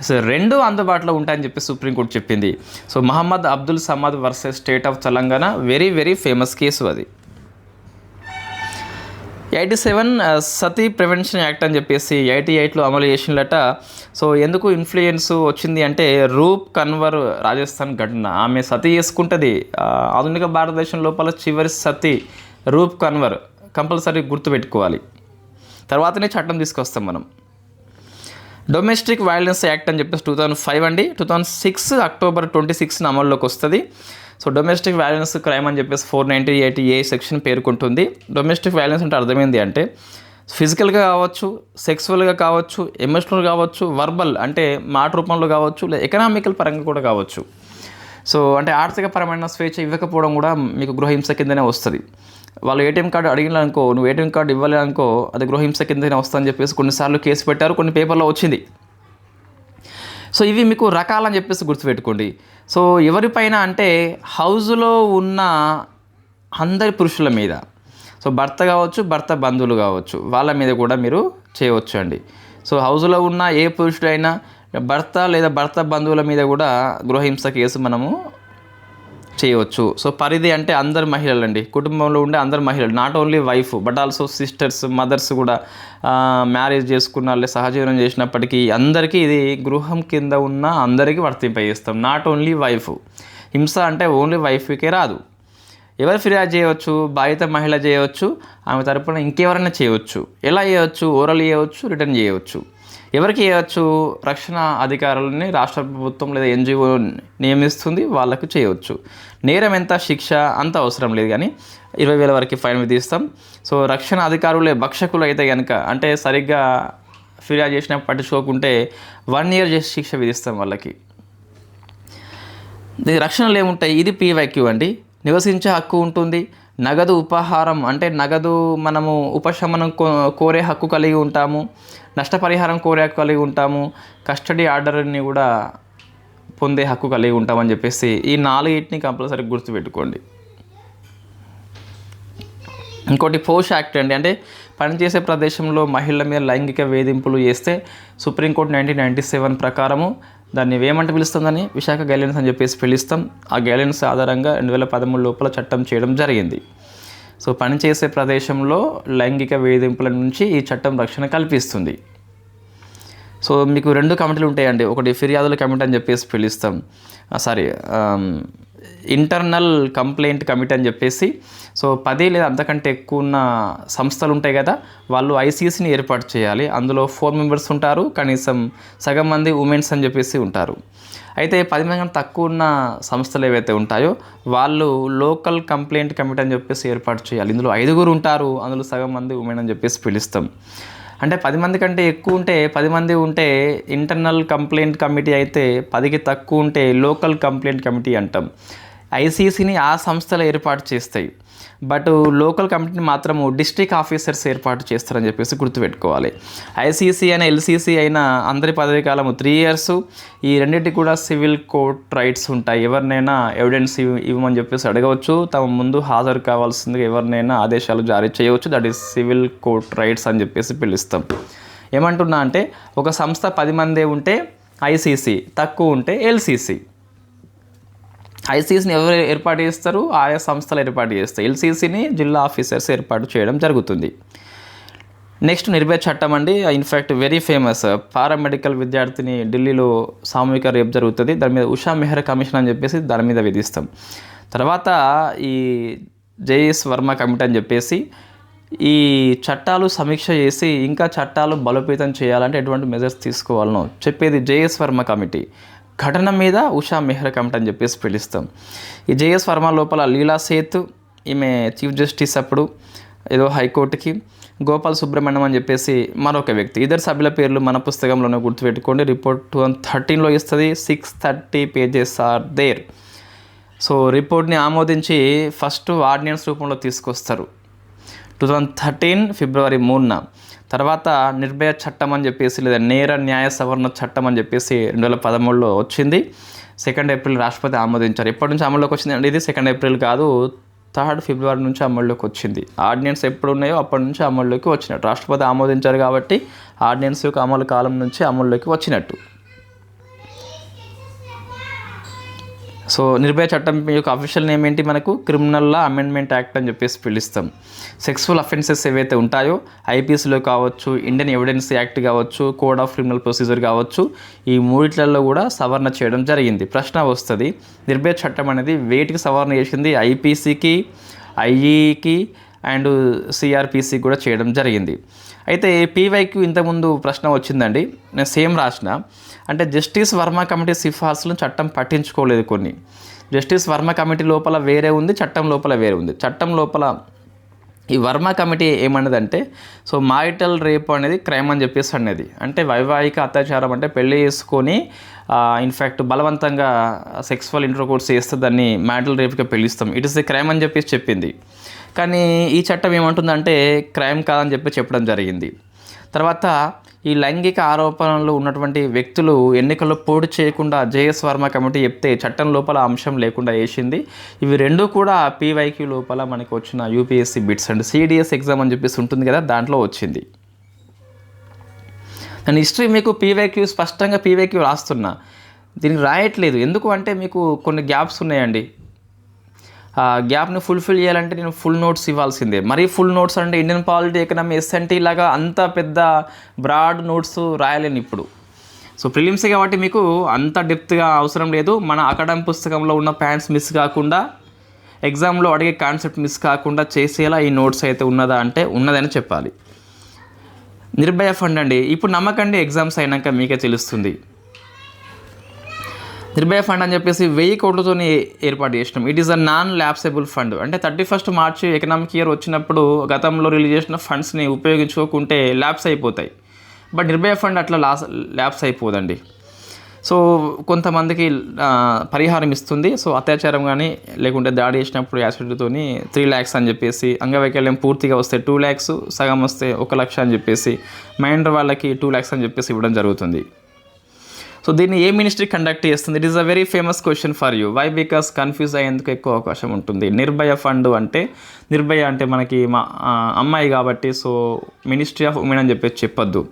సో 2 అందుబాటులో ఉంటాయని చెప్పి సుప్రీంకోర్టు చెప్పింది. So Mohammed Abdul Samad versus state of Telangana very very famous case అది. 87 సతీ ప్రివెన్షన్ యాక్ట్ అని చెప్పేసి 88లో అమలు చేసినట్ట. సో ఎందుకు ఇన్ఫ్లుయెన్స్ వచ్చింది అంటే రూప్ కన్వర్ రాజస్థాన్ ఘటన. ఆమె సతీ చేసుకుంటుంది. ఆధునిక భారతదేశం లోపల చివరి సతీ రూప్ కన్వర్ కంపల్సరీ గుర్తుపెట్టుకోవాలి. తర్వాతనే చట్టం తీసుకొస్తాం మనం. డొమెస్టిక్ వైలెన్స్ యాక్ట్ అని చెప్పేసి 2005 అండి. 2006 అక్టోబర్ 26 అమల్లోకి వస్తుంది. సో డొమెస్టిక్ వైలెన్స్ క్రైమ్ అని చెప్పేసి 498A సెక్షన్ పేర్కొంటుంది. డొమెస్టిక్ వైలెన్స్ అంటే అర్థమైంది అంటే ఫిజికల్గా కావచ్చు, సెక్సువల్గా కావచ్చు, ఎమోషనల్ కావచ్చు, వర్బల్ అంటే మాట రూపంలో కావచ్చు, లేదా ఎకనామికల్ పరంగా కూడా కావచ్చు. సో అంటే ఆర్థిక పరమైన స్వేచ్ఛ ఇవ్వకపోవడం కూడా మీకు గృహహింస కిందనే వస్తుంది. వాళ్ళు ఏటీఎం కార్డు అడిగినారనుకో, నువ్వు ఏటీఎం కార్డు ఇవ్వలేదనుకో, అది గృహహింస కిందనే వస్తుందని చెప్పేసి కొన్నిసార్లు కేసు పెట్టారు, కొన్ని పేపర్లో వచ్చింది. సో ఇవి మీకు రకాలని చెప్పేసి గుర్తుపెట్టుకోండి. సో ఎవరిపైన అంటే హౌజ్లో ఉన్న అందరి పురుషుల మీద, సో భర్త కావచ్చు, భర్త బంధువులు కావచ్చు, వాళ్ళ మీద కూడా మీరు చేయవచ్చు అండి. సో హౌజ్లో ఉన్న ఏ పురుషుడైనా భర్త లేదా భర్త బంధువుల మీద కూడా గృహహింస కేసు మనము చేయవచ్చు. సో పరిధి అంటే అందరు మహిళలు అండి, కుటుంబంలో ఉండే అందరు మహిళలు, not only wife but also sisters, mothers కూడా మ్యారేజ్ చేసుకున్న లేదా సహజీవనం చేసినప్పటికీ అందరికీ ఇది గృహం కింద ఉన్న అందరికీ వర్తింపజేస్తాం. Not only wife. హింస అంటే ఓన్లీ వైఫ్కే రాదు. ఎవరు ఫిర్యాదు చేయవచ్చు? బాధిత మహిళ చేయవచ్చు, ఆమె తరపున ఇంకెవరైనా చేయవచ్చు. ఎలా చేయవచ్చు? ఓరల్ చేయవచ్చు, రిటర్న్ చేయవచ్చు. ఎవరికి చేయవచ్చు? రక్షణ అధికారులని రాష్ట్ర ప్రభుత్వం లేదా ఎన్జిఓ నియమిస్తుంది, వాళ్ళకు చేయవచ్చు. నేరం ఎంత, శిక్ష అంత అవసరం లేదు, కానీ 20,000 వరకు ఫైన్ విధిస్తాం. సో రక్షణ అధికారులే భక్షకులు అయితే కనుక, అంటే సరిగ్గా ఫిర్యాదు చేసిన పట్టించుకోకుంటే 1 year శిక్ష విధిస్తాం వాళ్ళకి. రక్షణలు ఏముంటాయి? ఇది పీవైక్యూ అండి. నివసించే హక్కు ఉంటుంది. నగదు ఉపహారం అంటే నగదు మనము ఉపశమనం కోరే హక్కు కలిగి ఉంటాము. నష్టపరిహారం కోరే హక్కు కలిగి ఉంటాము. కస్టడీ ఆర్డర్ని కూడా పొందే హక్కు కలిగి ఉంటామని చెప్పేసి ఈ 4 కంపల్సరీ గుర్తుపెట్టుకోండి. ఇంకోటి పోష్ యాక్ట్ అండి. అంటే పనిచేసే ప్రదేశంలో మహిళల మీద లైంగిక వేధింపులు చేస్తే సుప్రీంకోర్టు 1997 ప్రకారము దాన్ని ఏమంటే పిలుస్తుందని విశాఖ గైడ్లైన్స్ అని చెప్పేసి పిలుస్తాం. ఆ గైడ్లైన్స్ ఆధారంగా 2013 లోపల చట్టం చేయడం జరిగింది. సో పనిచేసే ప్రదేశంలో లైంగిక వేధింపుల నుంచి ఈ చట్టం రక్షణ కల్పిస్తుంది. సో మీకు 2 కమిటీలు ఉంటాయండి. ఒకటి ఫిర్యాదుల కమిటీ అని చెప్పేసి పిలుస్తాం, ఇంటర్నల్ కంప్లైంట్ కమిటీ అని చెప్పేసి. సో 10 లేదా అంతకంటే ఎక్కువ ఉన్న సంస్థలు ఉంటాయి కదా, వాళ్ళు ఐసీసీని ఏర్పాటు చేయాలి. అందులో 4 members ఉంటారు, కనీసం సగం మంది ఉమెన్స్ అని చెప్పేసి ఉంటారు. అయితే 10 మంది కన్నా తక్కువ ఉన్న సంస్థలు ఏవైతే ఉంటాయో వాళ్ళు లోకల్ కంప్లైంట్ కమిటీ అని చెప్పేసి ఏర్పాటు చేయాలి. ఇందులో 5 ఉంటారు, అందులో సగం మంది ఉమెన్ అని చెప్పేసి పిలుస్తాం. అంటే 10 మంది కంటే ఎక్కువ ఉంటే 10 మంది ఉంటే ఇంటర్నల్ కంప్లైంట్ కమిటీ అయితే, 10కి తక్కువ ఉంటే లోకల్ కంప్లైంట్ కమిటీ అంటాం. ఐసీసీని ఆ సంస్థలు ఏర్పాటు చేస్తాయి, బట్ లోకల్ కమిటీని మాత్రము డిస్ట్రిక్ట్ ఆఫీసర్స్ ఏర్పాటు చేస్తారని చెప్పేసి గుర్తుపెట్టుకోవాలి. ఐసీసీ అయినా ఎల్సీసీ అయినా అందరి పదవి కాలము 3 years. ఈ రెండింటికి కూడా సివిల్ కోర్ట్ రైట్స్ ఉంటాయి. ఎవరినైనా ఎవిడెన్స్ ఇవ్వమని చెప్పేసి అడగవచ్చు, తమ ముందు హాజరు కావాల్సిందిగా ఎవరినైనా ఆదేశాలు జారీ చేయవచ్చు. That is civil court rights అని చెప్పేసి పిలుస్తాం. ఏమంటున్నా అంటే ఒక సంస్థ 10 మందే ఉంటే ఐసీసీ, తక్కువ ఉంటే ఎల్సీసీ. ఐసీసీని ఎవరు ఏర్పాటు చేస్తారు? ఆయా సంస్థలు ఏర్పాటు చేస్తాయి. ఎల్సీసీని జిల్లా ఆఫీసర్స్ ఏర్పాటు చేయడం జరుగుతుంది. నెక్స్ట్ నిర్భయ చట్టం అండి. In fact very famous. పారామెడికల్ విద్యార్థిని ఢిల్లీలో సామూహిక రేపు జరుగుతుంది. దాని మీద ఉషా మెహ్రా కమిషన్ అని చెప్పేసి దాని మీద విధిస్తాం. తర్వాత ఈ జేఎస్ వర్మ కమిటీ అని చెప్పేసి ఈ చట్టాలు సమీక్ష చేసి ఇంకా చట్టాలు బలోపేతం చేయాలంటే ఎటువంటి మెజర్స్ తీసుకోవాలనో చెప్పేది జేఎస్ వర్మ కమిటీ. ఘటన మీద ఉషా మెహ్రా కమిటీ అని చెప్పేసి పిలుస్తాం. ఈ జేఎస్ వర్మ లోపల లీలా సేత్, ఈమె చీఫ్ జస్టిస్ అప్పుడు ఏదో హైకోర్టుకి, గోపాల్ సుబ్రహ్మణ్యం అని చెప్పేసి మరొక వ్యక్తి. ఇద్దరు సభ్యుల పేర్లు మన పుస్తకంలోనే గుర్తుపెట్టుకోండి. రిపోర్ట్ 2013లో ఇస్తుంది. 630 pages ఆర్ దేర్. సో రిపోర్ట్ని ఆమోదించి ఫస్ట్ ఆర్డినెన్స్ రూపంలో తీసుకొస్తారు 2013 ఫిబ్రవరి 3న. తర్వాత నిర్భయ చట్టం అని చెప్పేసి లేదా నేర న్యాయ సవరణ చట్టం అని చెప్పేసి 2013లో వచ్చింది. 2 ఏప్రిల్ రాష్ట్రపతి ఆమోదించారు. ఎప్పటి నుంచి అమల్లోకి వచ్చింది అంటే ఇది 2 ఏప్రిల్ కాదు, 3 ఫిబ్రవరి నుంచి అమల్లోకి వచ్చింది. ఆర్డినెన్స్ ఎప్పుడు ఉన్నాయో అప్పటి నుంచి అమల్లోకి వచ్చినట్టు. రాష్ట్రపతి ఆమోదించారు కాబట్టి ఆర్డినెన్స్ యొక్క అమలు కాలం నుంచి అమల్లోకి వచ్చినట్టు. సో నిర్భయ చట్టం యొక్క అఫీషియల్ నేమ్ ఏంటి? మనకు క్రిమినల్ లా అమెండ్మెంట్ యాక్ట్ అని చెప్పేసి పిలుస్తాం. సెక్సువల్ అఫెన్సెస్ ఏవైతే ఉంటాయో ఐపీసీలో కావచ్చు, ఇండియన్ ఎవిడెన్స్ యాక్ట్ కావచ్చు, కోడ్ ఆఫ్ క్రిమినల్ ప్రొసీజర్ కావచ్చు, ఈ మూడిట్లలో కూడా సవరణ చేయడం జరిగింది. ప్రశ్న వస్తుంది, నిర్భయ చట్టం అనేది వేటికి సవరణ చేసింది? ఐపీసీకి, ఐఈకి అండ్ సిఆర్పిసి కూడా చేయడం జరిగింది. అయితే పీవైక్యూ ఇంతకుముందు ప్రశ్న వచ్చిందండి, నేను సేమ్ రాసిన. అంటే జస్టిస్ వర్మ కమిటీ సిఫార్సులను చట్టం పట్టించుకోలేదు కొన్ని. జస్టిస్ వర్మ కమిటీ లోపల వేరే ఉంది, చట్టం లోపల వేరే ఉంది. చట్టం లోపల ఈ వర్మ కమిటీ ఏమన్నదంటే, సో మారిటల్ రేప్ అనేది క్రైమ్ అని చెప్పేసి అనేది, అంటే వైవాహిక అత్యాచారం అంటే పెళ్లి చేసుకొని ఇన్ఫ్యాక్ట్ బలవంతంగా సెక్సువల్ ఇంటర్కోర్స్ చేస్తే దాన్ని మ్యారిటల్ రేప్గా పిలుస్తాం. ఇట్ ఇస్ ఏ క్రైమ్ అని చెప్పేసి చెప్పింది. కానీ ఈ చట్టం ఏమంటుందంటే క్రైమ్ కాదని చెప్పి చెప్పడం జరిగింది. తర్వాత ఈ లైంగిక ఆరోపణలు ఉన్నటువంటి వ్యక్తులు ఎన్నికల్లో పోటీ చేయకుండా జేఎస్ వర్మ కమిటీ చెప్తే చట్టం లోపల అంశం లేకుండా వేసింది. ఇవి రెండు కూడా పీవైక్యూ లోపల మనకు వచ్చిన UPSC bits and CDS exam అని చెప్పేసి ఉంటుంది కదా, దాంట్లో వచ్చింది. నేను హిస్టరీ మీకు పీవైక్యూ స్పష్టంగా పీవైక్యూ రాస్తున్నా, దీనికి రాయట్లేదు. ఎందుకు అంటే మీకు కొన్ని గ్యాప్స్ ఉన్నాయండి. ఆ గ్యాప్ని ఫుల్ఫిల్ చేయాలంటే నేను ఫుల్ నోట్స్ ఇవ్వాల్సిందే. మరీ ఫుల్ నోట్స్ అంటే ఇండియన్ పాలిటీ, ఎకనామీ, ఎస్ఎన్టీ లాగా అంత పెద్ద బ్రాడ్ నోట్స్ రాయలేను ఇప్పుడు. సో ప్రిలిమ్స్ కాబట్టి మీకు అంత డెప్త్గా అవసరం లేదు. మన అకాడమిక్ పుస్తకంలో ఉన్న పాయింట్స్ మిస్ కాకుండా, ఎగ్జామ్లో అడిగే కాన్సెప్ట్ మిస్ కాకుండా చేసేలా ఈ నోట్స్ అయితే ఉన్నదా అంటే ఉన్నదని చెప్పాలి. నిర్భయ ఫండ్ అండి, ఇప్పుడు నమ్మకండి, ఎగ్జామ్స్ అయినాక మీకే తెలుస్తుంది. నిర్భయ ఫండ్ అని చెప్పేసి 1000 కోట్లతో ఏర్పాటు చేసినాం. It is a non lapsable fund. అంటే 31 మార్చి ఎకనామిక్ ఇయర్ వచ్చినప్పుడు గతంలో రిలీజ్ చేసిన ఫండ్స్ని ఉపయోగించుకోకుంటే ల్యాప్స్ అయిపోతాయి. బట్ నిర్భయ ఫండ్ అట్లా ల్యాప్స్ అయిపోదండి. సో కొంతమందికి పరిహారం ఇస్తుంది. సో అత్యాచారం కానీ లేకుంటే దాడి చేసినప్పుడు యాసిడ్తో 3 lakhs అని చెప్పేసి, అంగవైకల్యం పూర్తిగా వస్తే 2 lakhs, సగం వస్తే 1 లక్ష అని చెప్పేసి, మైండర్ వాళ్ళకి 2 lakhs అని చెప్పేసి ఇవ్వడం జరుగుతుంది. సో దీన్ని ఏ మినిస్ట్రీ కండక్ట్ చేస్తుంది? It is a very famous question for you. Why? Because confuse అయ్యేందుకు ఎక్కువ అవకాశం ఉంటుంది. నిర్భయ ఫండ్ అంటే, నిర్భయ అంటే మనకి మా అమ్మాయి కాబట్టి సో మినిస్ట్రీ ఆఫ్ ఉమెన్ అని చెప్పేసి చెప్పొద్దు.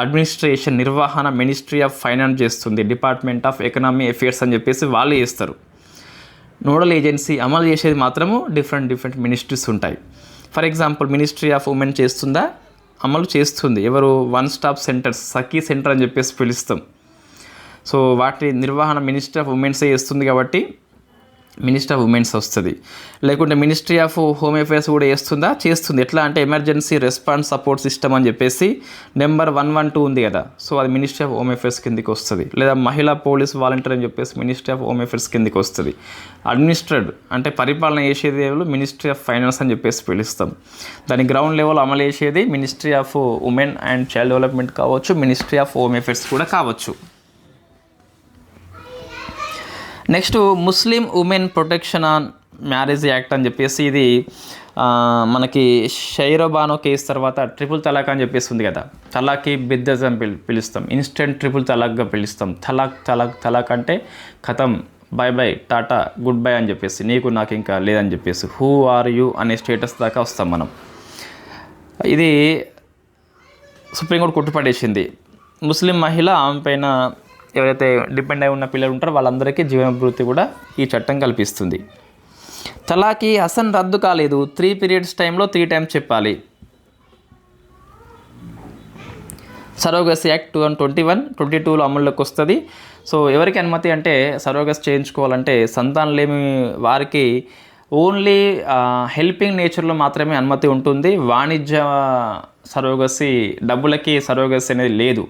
అడ్మినిస్ట్రేషన్, నిర్వహణ మినిస్ట్రీ ఆఫ్ ఫైనాన్స్ చేస్తుంది. డిపార్ట్మెంట్ ఆఫ్ ఎకనామీ అఫేర్స్ అని చెప్పేసి వాళ్ళు చేస్తారు. నోడల్ ఏజెన్సీ అమలు చేసేది మాత్రము డిఫరెంట్ మినిస్ట్రీస్ ఉంటాయి. For example ministry of women చేస్తుందా? అమలు చేస్తుంది. ఎవరు? 1 stop సెంటర్స్, సఖీ సెంటర్ అని చెప్పేసి పిలుస్తాం. సో వాటి నిర్వహణ మినిస్ట్రీ ఆఫ్ ఉమెన్సే చేస్తుంది కాబట్టి మినిస్ట్రీ ఆఫ్ ఉమెన్స్ వస్తుంది. లేకుంటే మినిస్ట్రీ ఆఫ్ హోమ్ అఫేర్స్ కూడా చేస్తుంది. ఎట్లా అంటే ఎమర్జెన్సీ రెస్పాన్స్ సపోర్ట్ సిస్టమ్ అని చెప్పేసి నెంబర్ 112 ఉంది కదా, సో అది మినిస్ట్రీ ఆఫ్ హోమ్ అఫేర్స్ కిందకి వస్తుంది. లేదా మహిళా పోలీస్ వాలంటీర్ అని చెప్పేసి మినిస్ట్రీ ఆఫ్ హోమ్ అఫేర్స్ కిందకి వస్తుంది. అడ్మినిస్ట్రేటివ్ అంటే పరిపాలన చేసేది మినిస్ట్రీ ఆఫ్ ఫైనాన్స్ అని చెప్పేసి పిలుస్తాం. దాని గ్రౌండ్ లెవెల్ అమలు చేసేది ministry of women and child development కావచ్చు, మినిస్ట్రీ ఆఫ్ హోమ్ అఫేర్స్ కూడా కావచ్చు. Next Muslim women protection on marriage act అని చెప్పేసి, ఇది మనకి షైరోబానో కేసు తర్వాత ట్రిపుల్ తలాక్ అని చెప్పేసి ఉంది కదా, తలాక్కి బిద్దజ్ అని పిలుస్తాం, ఇన్స్టెంట్ ట్రిపుల్ తలాక్గా పిలుస్తాం. తలాక్ అంటే ఖతం, by by, Tata, good bye అని చెప్పేసి, నీకు నాకు ఇంకా లేదని చెప్పేసి, హూ ఆర్ యూ అనే స్టేటస్ దాకా వస్తాం మనం. ఇది సుప్రీంకోర్టు కొట్టుపడేసింది. ముస్లిం మహిళ ఆమె పైన ఎవరైతే డిపెండ్ అయి ఉన్న పిల్లలు ఉంటారో వాళ్ళందరికీ జీవనభృతి కూడా ఈ చట్టం కల్పిస్తుంది. తలాకి హసన్ రద్దు కాలేదు, 3 periods టైంలో 3 times చెప్పాలి. సరోగసీ యాక్ట్ 2021-22లో అమల్లోకి వస్తుంది. సో ఎవరికి అనుమతి అంటే సరోగస్ చేయించుకోవాలంటే సంతానం లేని వారికి ఓన్లీ హెల్పింగ్ నేచర్లో మాత్రమే అనుమతి ఉంటుంది. వాణిజ్య సరోగసీ డబ్బులకి సరోగసీ అనేది లేదు.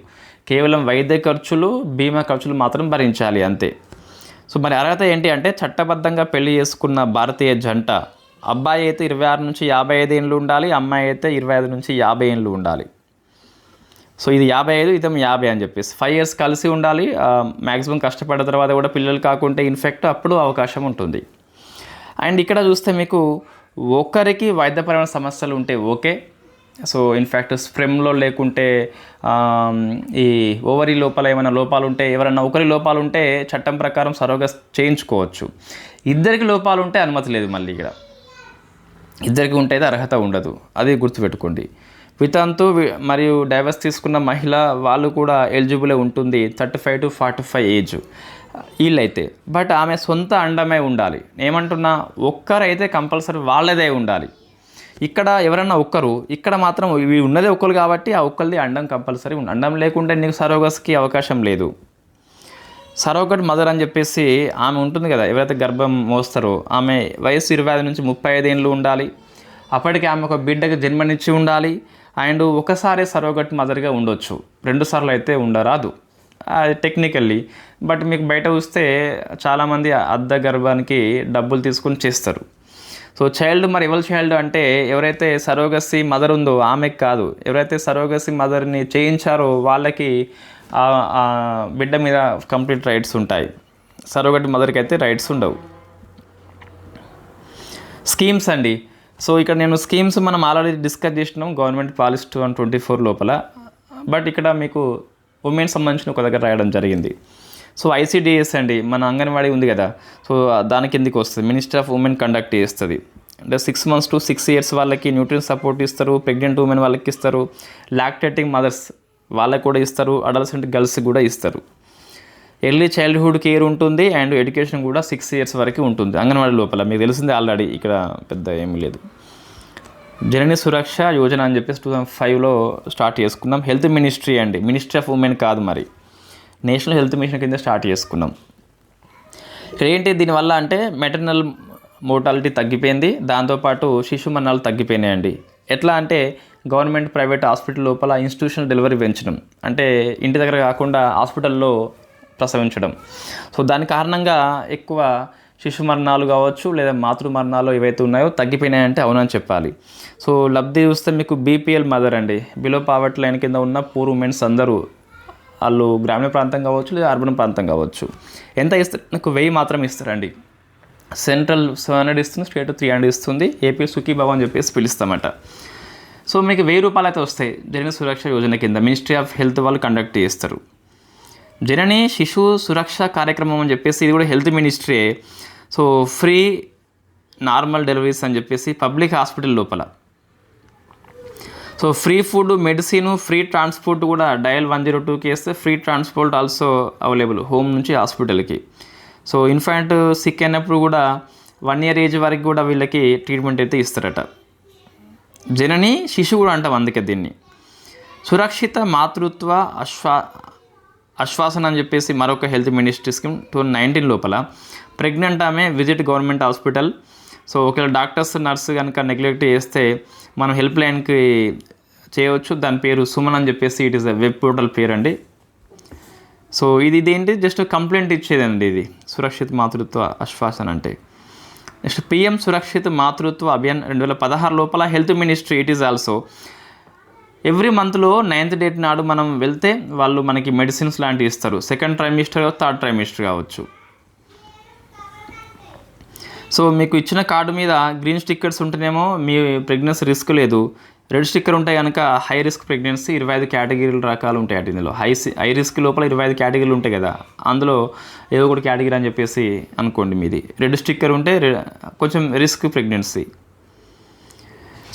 కేవలం వైద్య ఖర్చులు, బీమా ఖర్చులు మాత్రం భరించాలి అంతే. సో మరి అర్హత ఏంటి అంటే చట్టబద్ధంగా పెళ్లి చేసుకున్న భారతీయ జంట, అబ్బాయి అయితే 26 నుంచి 55 ఏళ్ళు ఉండాలి, అమ్మాయి అయితే 25 నుంచి 50 ఏళ్ళు ఉండాలి. సో ఇది 55, ఇతం 50 అని చెప్పేసి 5 years కలిసి ఉండాలి. మ్యాక్సిమం కష్టపడిన తర్వాత కూడా పిల్లలు కాకుంటే ఇన్ఫెక్ట్ అప్పుడు అవకాశం ఉంటుంది. అండ్ ఇక్కడ చూస్తే మీకు ఒకరికి వైద్యపరమైన సమస్యలు ఉంటే ఓకే. సో ఇన్ఫ్యాక్ట్ స్ప్రెమ్లో లేకుంటే ఈ ఓవరీ లోపల ఏమైనా లోపాలు ఉంటే, ఎవరైనా ఒకరి లోపాలు ఉంటే చట్టం ప్రకారం సరోగస్ చేయించుకోవచ్చు. ఇద్దరికి లోపాలు ఉంటే అనుమతి లేదు. మళ్ళీ ఇక్కడ ఇద్దరికి ఉంటే అయితే అర్హత ఉండదు, అది గుర్తుపెట్టుకోండి. వితంతు మరియు డైవర్స్ తీసుకున్న మహిళ వాళ్ళు కూడా ఎలిజిబులే ఉంటుంది, 35 to 45 ఏజ్ వీళ్ళైతే. బట్ ఆమె సొంత అండమే ఉండాలి. ఏమంటున్నా, ఒక్కరైతే కంపల్సరీ వాళ్ళదే ఉండాలి. ఇక్కడ ఎవరన్నా ఒక్కరు, ఇక్కడ మాత్రం ఇవి ఉన్నదే ఒక్కరు కాబట్టి ఆ ఒక్కరిది అండం కంపల్సరీ ఉంది. అండం లేకుంటే నీకు సరోగస్కి అవకాశం లేదు. సరోగట్ మదర్ అని చెప్పేసి ఆమె ఉంటుంది కదా, ఎవరైతే గర్భం మోస్తారో ఆమె వయసు 25 నుంచి 35 ఏళ్ళు ఉండాలి. అప్పటికి ఆమె ఒక బిడ్డకి జన్మనిచ్చి ఉండాలి. అండ్ ఒకసారి సరోగట్ మదర్గా ఉండొచ్చు, 2 సార్లు అయితే ఉండరాదు అది టెక్నికల్లీ. బట్ మీకు బయట చూస్తే చాలామంది అర్ధ గర్భానికి డబ్బులు తీసుకొని చేస్తారు. సో చైల్డ్ మరి ఎవరి చైల్డ్ అంటే ఎవరైతే సరోగసీ మదర్ ఉందో ఆమెకు కాదు, ఎవరైతే సరోగసీ మదర్ని చేయించారో వాళ్ళకి బిడ్డ మీద కంప్లీట్ రైట్స్ ఉంటాయి. సరోగట్ మదర్కి అయితే రైట్స్ ఉండవు. స్కీమ్స్ అండి. సో ఇక్కడ నేను స్కీమ్స్ మనం ఆల్రెడీ డిస్కస్ చేసినాం గవర్నమెంట్ పాలసీ 2024 లోపల. బట్ ఇక్కడ మీకు ఉమెన్ సంబంధించిన ఒక దగ్గర రాయడం జరిగింది. సో ICDS అండి, మన అంగన్వాడీ ఉంది కదా, సో దాని కిందకి వస్తుంది. మినిస్టర్ ఆఫ్ ఉమెన్ కండక్ట్ చేస్తుంది. అంటే 6 months to 6 years వాళ్ళకి న్యూట్రిషన్ సపోర్ట్ ఇస్తారు, ప్రెగ్నెంట్ ఉమెన్ వాళ్ళకి ఇస్తారు, లాక్టేటింగ్ మదర్స్ వాళ్ళకి కూడా ఇస్తారు, అడల్సెంట్ గర్ల్స్కి కూడా ఇస్తారు. ఎర్లీ చైల్డ్హుడ్ కేర్ ఉంటుంది అండ్ ఎడ్యుకేషన్ కూడా 6 years వరకు ఉంటుంది అంగన్వాడీ లోపల. మీకు తెలిసిందే ఆల్రెడీ, ఇక్కడ పెద్ద ఏమీ లేదు. జనని సురక్ష యోజన అని చెప్పేసి 2005లో స్టార్ట్ చేసుకున్నాం. హెల్త్ మినిస్ట్రీ అండి, మినిస్ట్రీ ఆఫ్ ఉమెన్ కాదు, మరి నేషనల్ హెల్త్ మిషన్ కింద స్టార్ట్ చేసుకున్నాం. ఇక్కడ ఏంటి దీనివల్ల అంటే మెటర్నల్ మోర్టాలిటీ తగ్గిపోయింది, దాంతోపాటు శిశు మరణాలు తగ్గిపోయినాయండి. ఎట్లా అంటే గవర్నమెంట్ ప్రైవేట్ హాస్పిటల్ లోపల ఇన్స్టిట్యూషనల్ డెలివరీ పెంచడం, అంటే ఇంటి దగ్గర కాకుండా హాస్పిటల్లో ప్రసవించడం. సో దాని కారణంగా ఎక్కువ శిశు మరణాలు కావచ్చు లేదా మాతృ మరణాలు ఏవైతే ఉన్నాయో తగ్గిపోయినాయంటే అవునని చెప్పాలి. సో లబ్ధి చూస్తే మీకు BPL మదర్ అండి, బిలో పావర్టీ లైన్ కింద ఉన్న పూర్ ఉమెన్స్ అందరూ, వాళ్ళు గ్రామీణ ప్రాంతం కావచ్చు లేదా అర్బన్ ప్రాంతం కావచ్చు. ఎంత ఇస్తారు? నాకు 1000 మాత్రం ఇస్తారండి. సెంట్రల్ 700 ఇస్తుంది, స్టేట్ 300 ఇస్తుంది. ఏపీ సుఖీబాబు అని చెప్పేసి పిలుస్తామట. సో మీకు 1000 రూపాయలు అయితే వస్తాయి జనని సురక్ష యోజన కింద. మినిస్ట్రీ ఆఫ్ హెల్త్ వాళ్ళు కండక్ట్ చేస్తారు. జనని శిశు సురక్ష కార్యక్రమం అని చెప్పేసి ఇది కూడా health ministry. So free normal deliveries అని చెప్పేసి పబ్లిక్ హాస్పిటల్ లోపల. So free food, medicine, free transport కూడా డయల్ 102కి వేస్తే free transport also available home నుంచి హాస్పిటల్కి. సో ఇన్ఫాంట్ సిక్ అయినప్పుడు కూడా 1 year ఏజ్ వరకు కూడా వీళ్ళకి ట్రీట్మెంట్ అయితే ఇస్తారట. జనని శిశువు కూడా అంటాం అందుకే దీన్ని. సురక్షిత మాతృత్వ ఆశ్వాసన అని చెప్పేసి మరొక హెల్త్ మినిస్ట్రీ స్కీమ్ 2019 లోపల. ప్రెగ్నెంట్ ఆమె విజిట్ గవర్నమెంట్ హాస్పిటల్. సో ఒకవేళ డాక్టర్స్ నర్సు కనుక నెగ్లెక్ట్ చేస్తే మనం హెల్ప్ లైన్కి చేయవచ్చు. దాని పేరు సుమన్ అని చెప్పేసి it is a web portal పేరు అండి. సో ఇది ఏంటి, జస్ట్ కంప్లైంట్ ఇచ్చేదండి ఇది సురక్షిత మాతృత్వ ఆశ్వాసన అంటే. నెక్స్ట్ PM సురక్షిత మాతృత్వ అభియాన్ 2016 లోపల health ministry it is also. Every మంత్లో 9th date నాడు మనం వెళ్తే వాళ్ళు మనకి మెడిసిన్స్ లాంటివి ఇస్తారు. 2nd trimester కావచ్చు, 3rd trimester కావచ్చు. సో మీకు ఇచ్చిన కార్డు మీద గ్రీన్ స్టిక్కర్స్ ఉంటేనేమో మీ ప్రెగ్నెన్సీ రిస్క్ లేదు, రెడ్ స్టిక్కర్ ఉంటాయి కనుక హై రిస్క్ ప్రెగ్నెన్సీ. 25 కేటగిరీల రకాలు ఉంటాయి అటు. ఇందులో హై రిస్క్ లోపల 25 కేటగిరీలు ఉంటాయి కదా, అందులో ఏదో ఒకటి కేటగిరీ అని చెప్పేసి అనుకోండి మీది. రెడ్ స్టిక్కర్ ఉంటే కొంచెం రిస్క్ ప్రెగ్నెన్సీ.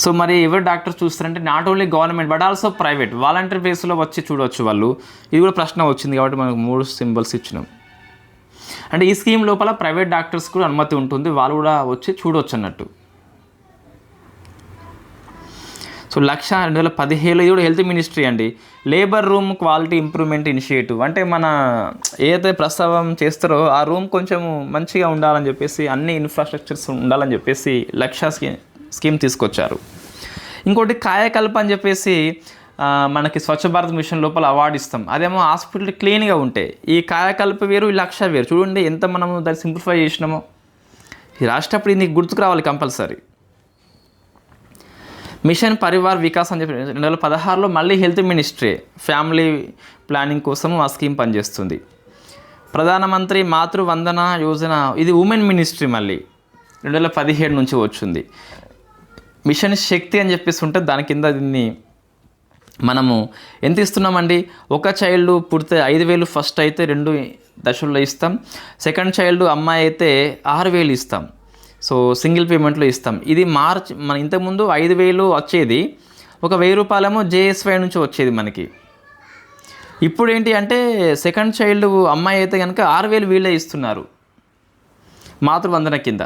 సో మరి ఎవరు డాక్టర్స్ చూస్తారంటే not only government but also private voluntary బేస్లో వచ్చి చూడవచ్చు వాళ్ళు. ఇది కూడా ప్రశ్న వచ్చింది కాబట్టి మనకు 3 సింబల్స్ ఇచ్చినాం. అంటే ఈ స్కీమ్ లోపల ప్రైవేట్ డాక్టర్స్ కూడా అనుమతి ఉంటుంది, వాళ్ళు కూడా వచ్చి చూడవచ్చు అన్నట్టు. సో 1,2017 ఇది కూడా హెల్త్ మినిస్ట్రీ అండి. Labour room quality improvement initiative అంటే మన ఏదైతే ప్రసవం చేస్తారో ఆ రూమ్ కొంచెం మంచిగా ఉండాలని చెప్పేసి, అన్ని ఇన్ఫ్రాస్ట్రక్చర్స్ ఉండాలని చెప్పేసి స్కీమ్ తీసుకొచ్చారు. ఇంకోటి కాయకల్ప అని చెప్పేసి మనకి స్వచ్ఛ భారత్ మిషన్ లోపల అవార్డు ఇస్తాం. అదేమో హాస్పిటల్ క్లీన్గా ఉంటే. ఈ కాయకల్ప వేరు, ఈ 1,00,000 వేరు. చూడండి ఎంత మనము దాన్ని సింప్లిఫై చేసినామో. ఇది రాసేటప్పుడు నీకు గుర్తుకు రావాలి కంపల్సరీ. మిషన్ పరివార్ వికాస్ అని చెప్పి 2016లో మళ్ళీ హెల్త్ మినిస్ట్రీ ఫ్యామిలీ ప్లానింగ్ కోసం ఆ స్కీమ్ పనిచేస్తుంది. ప్రధానమంత్రి మాతృవందన యోజన ఇది ఉమెన్ మినిస్ట్రీ మళ్ళీ 2017 నుంచి వచ్చింది. మిషన్ శక్తి అని చెప్పేసి ఉంటే దాని కింద దీన్ని మనము ఎంత ఇస్తున్నామండి, ఒక చైల్డ్ పుడితే 5,000 ఫస్ట్ అయితే 2 దశల్లో ఇస్తాం. సెకండ్ చైల్డ్ అమ్మాయి అయితే 6,000 ఇస్తాం. సో సింగిల్ పేమెంట్లో ఇస్తాం. ఇది మన ఇంతకుముందు 5,000 వచ్చేది, ఒక 1,000 రూపాయలేమో JSY నుంచి వచ్చేది మనకి. ఇప్పుడు ఏంటి అంటే సెకండ్ చైల్డ్ అమ్మాయి అయితే కనుక 6,000 వీళ్ళే ఇస్తున్నారు మాతృవందన కింద.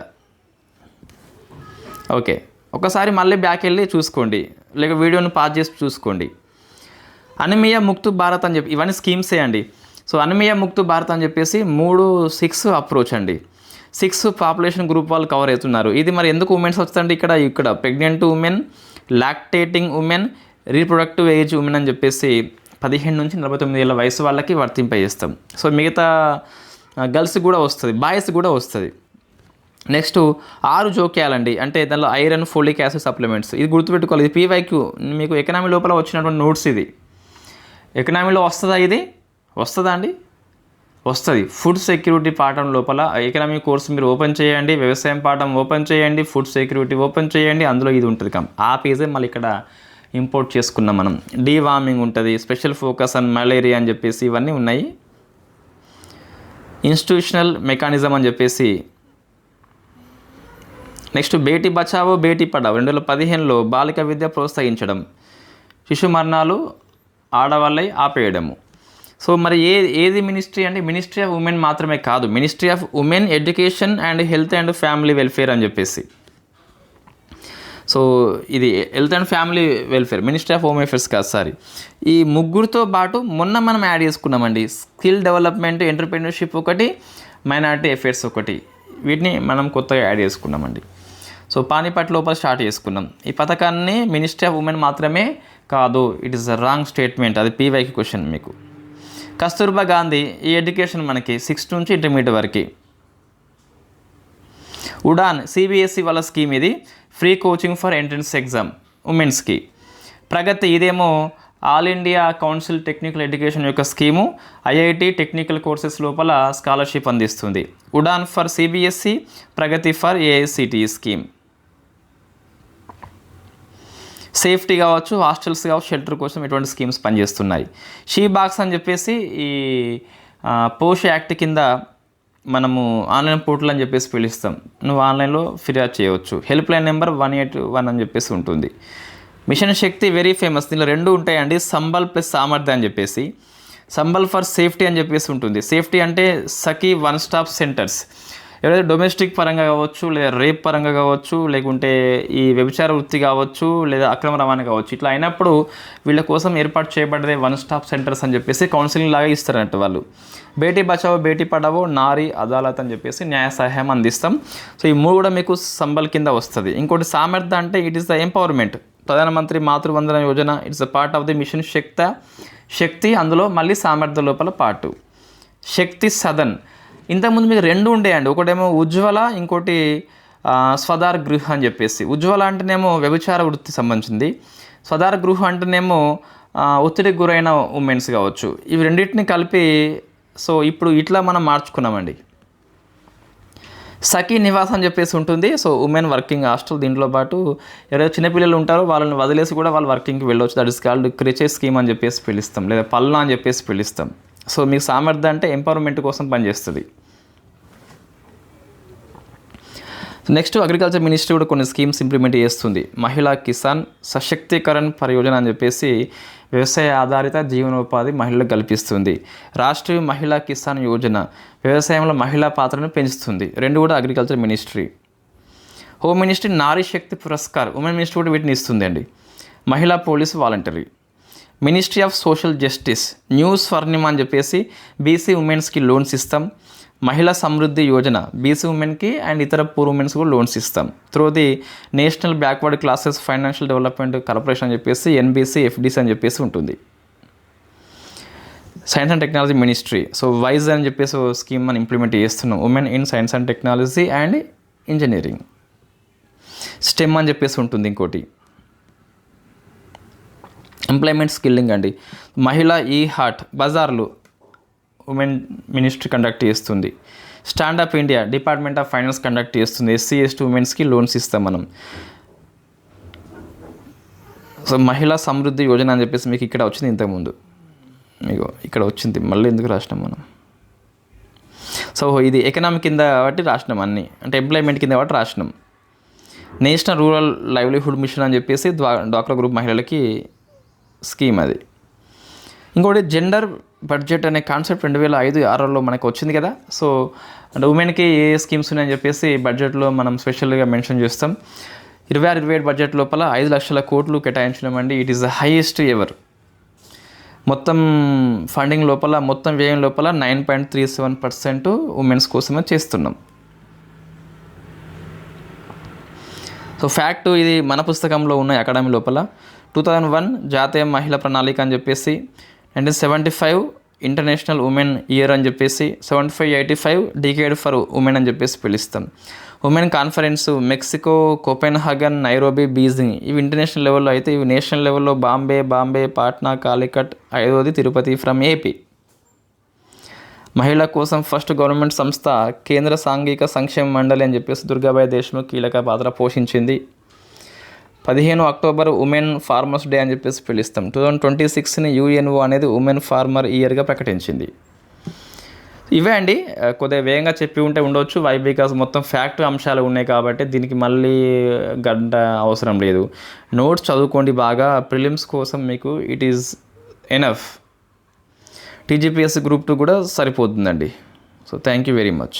ఓకే, ఒకసారి మళ్ళీ బ్యాక్ వెళ్ళి చూసుకోండి, లేక వీడియోని పాజ్ చేసి చూసుకోండి. అనిమియా ముక్తు భారత్ అని చెప్పి ఇవన్నీ స్కీమ్సే అండి. సో అనిమియా ముక్తు భారత్ అని చెప్పేసి 3-6 అప్రోచ్ అండి. 6 పాపులేషన్ గ్రూప్ వాళ్ళు కవర్ అవుతున్నారు. ఇది మరి ఎందుకు ఉమెన్స్ వస్తుందండి, ఇక్కడ pregnant women, lactating women, reproductive age women అని చెప్పేసి 15 నుంచి 49 ఏళ్ళ వయసు వాళ్ళకి వర్తింపజేస్తాం. సో మిగతా గర్ల్స్ కూడా వస్తుంది, బాయ్స్ కూడా వస్తుంది. నెక్స్ట్ 6 జోక్యాలండి, అంటే దానిలో ఐరన్, ఫోలిక్ యాసిడ్ సప్లిమెంట్స్. ఇది గుర్తుపెట్టుకోవాలి. ఇది PYQ మీకు ఎకనామీ లోపల వచ్చినటువంటి నోట్స్. ఇది ఎకనామీలో వస్తుందా, ఇది వస్తుందా అండి? వస్తుంది. ఫుడ్ సెక్యూరిటీ పాఠం లోపల ఎకనామీ కోర్స్ మీరు ఓపెన్ చేయండి, వ్యవసాయం పాఠం ఓపెన్ చేయండి, ఫుడ్ సెక్యూరిటీ ఓపెన్ చేయండి, అందులో ఇది ఉంటుంది. ఆ పేజే మళ్ళీ ఇక్కడ ఇంపోర్ట్ చేసుకున్నాం మనం. డీవార్మింగ్ ఉంటుంది, స్పెషల్ ఫోకస్ ఆన్ మలేరియా అని చెప్పేసి ఇవన్నీ ఉన్నాయి. ఇన్స్టిట్యూషనల్ మెకానిజం అని చెప్పేసి. నెక్స్ట్ బేటీ బచావో బేటీ పడావో 2015లో బాలిక విద్య ప్రోత్సహించడం, శిశు మరణాలు ఆడవాళ్ళై ఆపేయడము. సో మరి ఏది మినిస్ట్రీ అంటే మినిస్ట్రీ ఆఫ్ ఉమెన్ మాత్రమే కాదు, ministry of women education and health and family welfare అని చెప్పేసి. సో ఇది health and family welfare, ministry of home affairs కాదు, సారీ. ఈ ముగ్గురితో పాటు మొన్న మనం యాడ్ చేసుకున్నామండి స్కిల్ డెవలప్మెంట్, ఎంటర్‌ప్రెన్యూర్‌షిప్ ఒకటి, మైనారిటీ అఫేర్స్ ఒకటి. వీటిని మనం కొత్తగా యాడ్ చేసుకున్నామండి. సో పానీపట్ లోపల స్టార్ట్ చేసుకున్నాం. ఈ పథకాన్ని మినిస్ట్రీ ఆఫ్ ఉమెన్ మాత్రమే కాదు, it is a wrong statement. అది PYQ క్వశ్చన్ మీకు. కస్తూర్బా గాంధీ ఈ ఎడ్యుకేషన్ మనకి 6th నుంచి ఇంటర్మీడియట్ వరకు. ఉడాన్ CBSE వాళ్ళ స్కీమ్, ఇది free coaching for entrance exam ఉమెన్స్కి. ప్రగతి ఇదేమో All India Council Technical Education యొక్క స్కీము, IIT టెక్నికల్ కోర్సెస్ లోపల స్కాలర్షిప్ అందిస్తుంది. Udaan for CBSE, Pragati for AICTE scheme. Safety కావచ్చు, హాస్టల్స్ కావచ్చు, షెల్టర్ కోసం ఇటువంటి స్కీమ్స్ పనిచేస్తున్నాయి. షీ బాక్స్ అని చెప్పేసి ఈ పోష్ యాక్ట్ కింద మనము ఆన్లైన్ పోర్టల్ అని చెప్పేసి పిలుస్తాం. నువ్వు ఆన్లైన్లో ఫిర్యాదు చేయవచ్చు. హెల్ప్ లైన్ నెంబర్ 181 అని చెప్పేసి ఉంటుంది. మిషన్ శక్తి వెరీ ఫేమస్. దీనిలో 2 ఉంటాయండి, సంబల్ ప్లస్ సామర్థ్య అని చెప్పేసి. సంబల్ ఫర్ సేఫ్టీ అని చెప్పేసి ఉంటుంది. సేఫ్టీ అంటే సఖీ వన్ స్టాప్ సెంటర్స్. ఎవరైతే డొమెస్టిక్ పరంగా కావచ్చు, లేదా రేప్ పరంగా కావచ్చు, లేకుంటే ఈ వ్యభిచార వృత్తి కావచ్చు, లేదా అక్రమ రవాణా కావచ్చు, ఇట్లా అయినప్పుడు వీళ్ళ కోసం ఏర్పాటు చేయబడ్డదే వన్ స్టాప్ సెంటర్స్ అని చెప్పేసి కౌన్సిలింగ్ లాగా ఇస్తారంట వాళ్ళు. బేటీ బచావో బేటీ పడావో, నారీ అదాలత్ అని చెప్పేసి న్యాయ సహాయం అందిస్తాం. సో ఈ 3 కూడా మీకు సంబల్ కింద వస్తుంది. ఇంకోటి సామర్థ్య అంటే it is the empowerment. Pradhan Mantri Matru Vandana Yojana, it's a part of the mission Shakti. అందులో మళ్ళీ సామర్థ్య లోపల పార్టు. శక్తి సదన్ ఇంతకుముందు మీకు 2 ఉండేయండి. ఒకటేమో ఉజ్వల, ఇంకోటి స్వదార్ గృహ అని చెప్పేసి. ఉజ్వల అంటేనేమో వ్యభిచార వృత్తి సంబంధించింది, స్వదార్ గృహ అంటేనేమో ఒత్తిడికి గురైన ఉమెన్స్ కావచ్చు. ఇవి రెండింటిని కలిపి సో ఇప్పుడు ఇట్లా మనం మార్చుకున్నామండి. సఖీ నివాస్ అని చెప్పేసి ఉంటుంది. So women working hostel. దీంట్లో పాటు ఎవరైతే చిన్నపిల్లలు ఉంటారో వాళ్ళని వదిలేసి కూడా వాళ్ళు వర్కింగ్కి వెళ్ళవచ్చు. దట్ ఇస్ కాల్డ్ క్రిచే స్కీమ్ అని చెప్పేసి పిలుస్తాం, లేదా పల్లా అని చెప్పేసి పిలుస్తాం. సో మీకు సామర్థ్యం అంటే ఎంపవర్మెంట్ కోసం పనిచేస్తుంది. నెక్స్ట్ అగ్రికల్చర్ మినిస్ట్రీ కూడా కొన్ని స్కీమ్స్ ఇంప్లిమెంట్ చేస్తుంది. మహిళా కిసాన్ సశక్తీకరణ్ పరియోజన అని చెప్పేసి వ్యవసాయ ఆధారిత జీవనోపాధి మహిళలకు కల్పిస్తుంది. రాష్ట్రీయ మహిళా కిసాన్ యోజన వ్యవసాయంలో మహిళా పాత్రను పెంచుతుంది. రెండు కూడా అగ్రికల్చర్ మినిస్ట్రీ. హోమ్ మినిస్ట్రీ నారీ శక్తి పురస్కార్ ఉమెన్ మినిస్ట్రీ కూడా వీటిని ఇస్తుంది అండి. Mahila police voluntary. Ministry of social justice new Swarnima అని చెప్పేసి బీసీ ఉమెన్స్కి లోన్స్ ఇస్తాం. మహిళా సమృద్ధి యోజన బీసీ ఉమెన్కి అండ్ ఇతర పూర్ ఉమెన్స్ కూడా లోన్స్ ఇస్తాం. Through the national backward classes financial development corporation అని చెప్పేసి ఎన్బీసీ ఎఫ్డీసీ అని చెప్పేసి ఉంటుంది. Science and technology ministry. So వైజ్ అని చెప్పేసి స్కీమ్ మనం ఇంప్లిమెంట్ చేస్తున్నాం. Women in science and technology and engineering. STEM అని చెప్పేసి ఉంటుంది ఇంకోటి. ఎంప్లాయ్మెంట్ స్కిల్లింగ్ అండి. మహిళా ఈ హార్ట్ బజార్లు ఉమెన్ మినిస్ట్రీ కండక్ట్ చేస్తుంది. Stand up India department of finance conduct చేస్తుంది. ఎస్సీ ఎస్టీ ఉమెన్స్కి లోన్స్ ఇస్తాం మనం. సో మహిళా సమృద్ధి యోజన అని చెప్పేసి మీకు ఇక్కడ వచ్చింది, ఇంతకుముందు మీకు ఇక్కడ వచ్చింది, మళ్ళీ ఎందుకు రాసినాం మనం. సో ఇది ఎకనామిక్ కింద కాబట్టి రాసినాం అన్నీ, అంటే ఎంప్లాయ్మెంట్ కింద కాబట్టి రాసినాం. నేషనల్ రూరల్ లైవ్లీహుడ్ మిషన్ అని చెప్పేసి డ్వాక్రా గ్రూప్ మహిళలకి స్కీమ్ అది. ఇంకోటి జెండర్ బడ్జెట్ అనే కాన్సెప్ట్ 2005-6లో మనకు వచ్చింది కదా. సో అంటే ఉమెన్కి ఏ స్కీమ్స్ ఉన్నాయని చెప్పేసి బడ్జెట్లో మనం స్పెషల్గా మెన్షన్ చేస్తాం. 26-27 బడ్జెట్ లోపల 5 లక్షల కోట్లు కేటాయించినామండి. It is the highest ever. మొత్తం ఫండింగ్ లోపల మొత్తం వ్యయం లోపల 9.37% ఉమెన్స్ కోసమే చేస్తున్నాం. సో ఫ్యాక్ట్ ఇది మన పుస్తకంలో ఉన్న అకాడమీ లోపల 2001 జాతీయ మహిళా ప్రణాళిక అని చెప్పేసి, 1975 ఇంటర్నేషనల్ ఉమెన్ ఇయర్ అని చెప్పేసి, 75-85 డికేడ్ ఫర్ ఉమెన్ అని చెప్పేసి పిలుస్తాం. Women conference Mexico, Copenhagen, Nairobi, Beijing ఇవి ఇంటర్నేషనల్ లెవెల్లో అయితే, ఇవి నేషనల్ లెవెల్లో బాంబే, పాట్నా, కాలికట్, 5వది తిరుపతి ఫ్రమ్ ఏపీ. మహిళల కోసం ఫస్ట్ గవర్నమెంట్ సంస్థ కేంద్ర సాంఘిక సంక్షేమ మండలి అని చెప్పేసి దుర్గాబాయి దేశ్ముఖ్ కీలక పాత్ర పోషించింది. 15 అక్టోబర్ ఉమెన్ ఫార్మర్స్ డే అని చెప్పేసి పిలుస్తాం. 2026ని యుఎన్ఓ అనేది ఉమెన్ ఫార్మర్ ఇయర్గా ప్రకటించింది. ఇవే అండి, కొద్దిగా వేగంగా చెప్పి ఉంటే ఉండవచ్చు. వై బికాస్ మొత్తం ఫ్యాక్ట్ అంశాలు ఉన్నాయి కాబట్టి దీనికి మళ్ళీ గంట అవసరం లేదు. నోట్స్ చదువుకోండి బాగా, ప్రిలిమ్స్ కోసం మీకు it is enough. TGPSC group 2 కూడా సరిపోతుందండి. So thank you very much.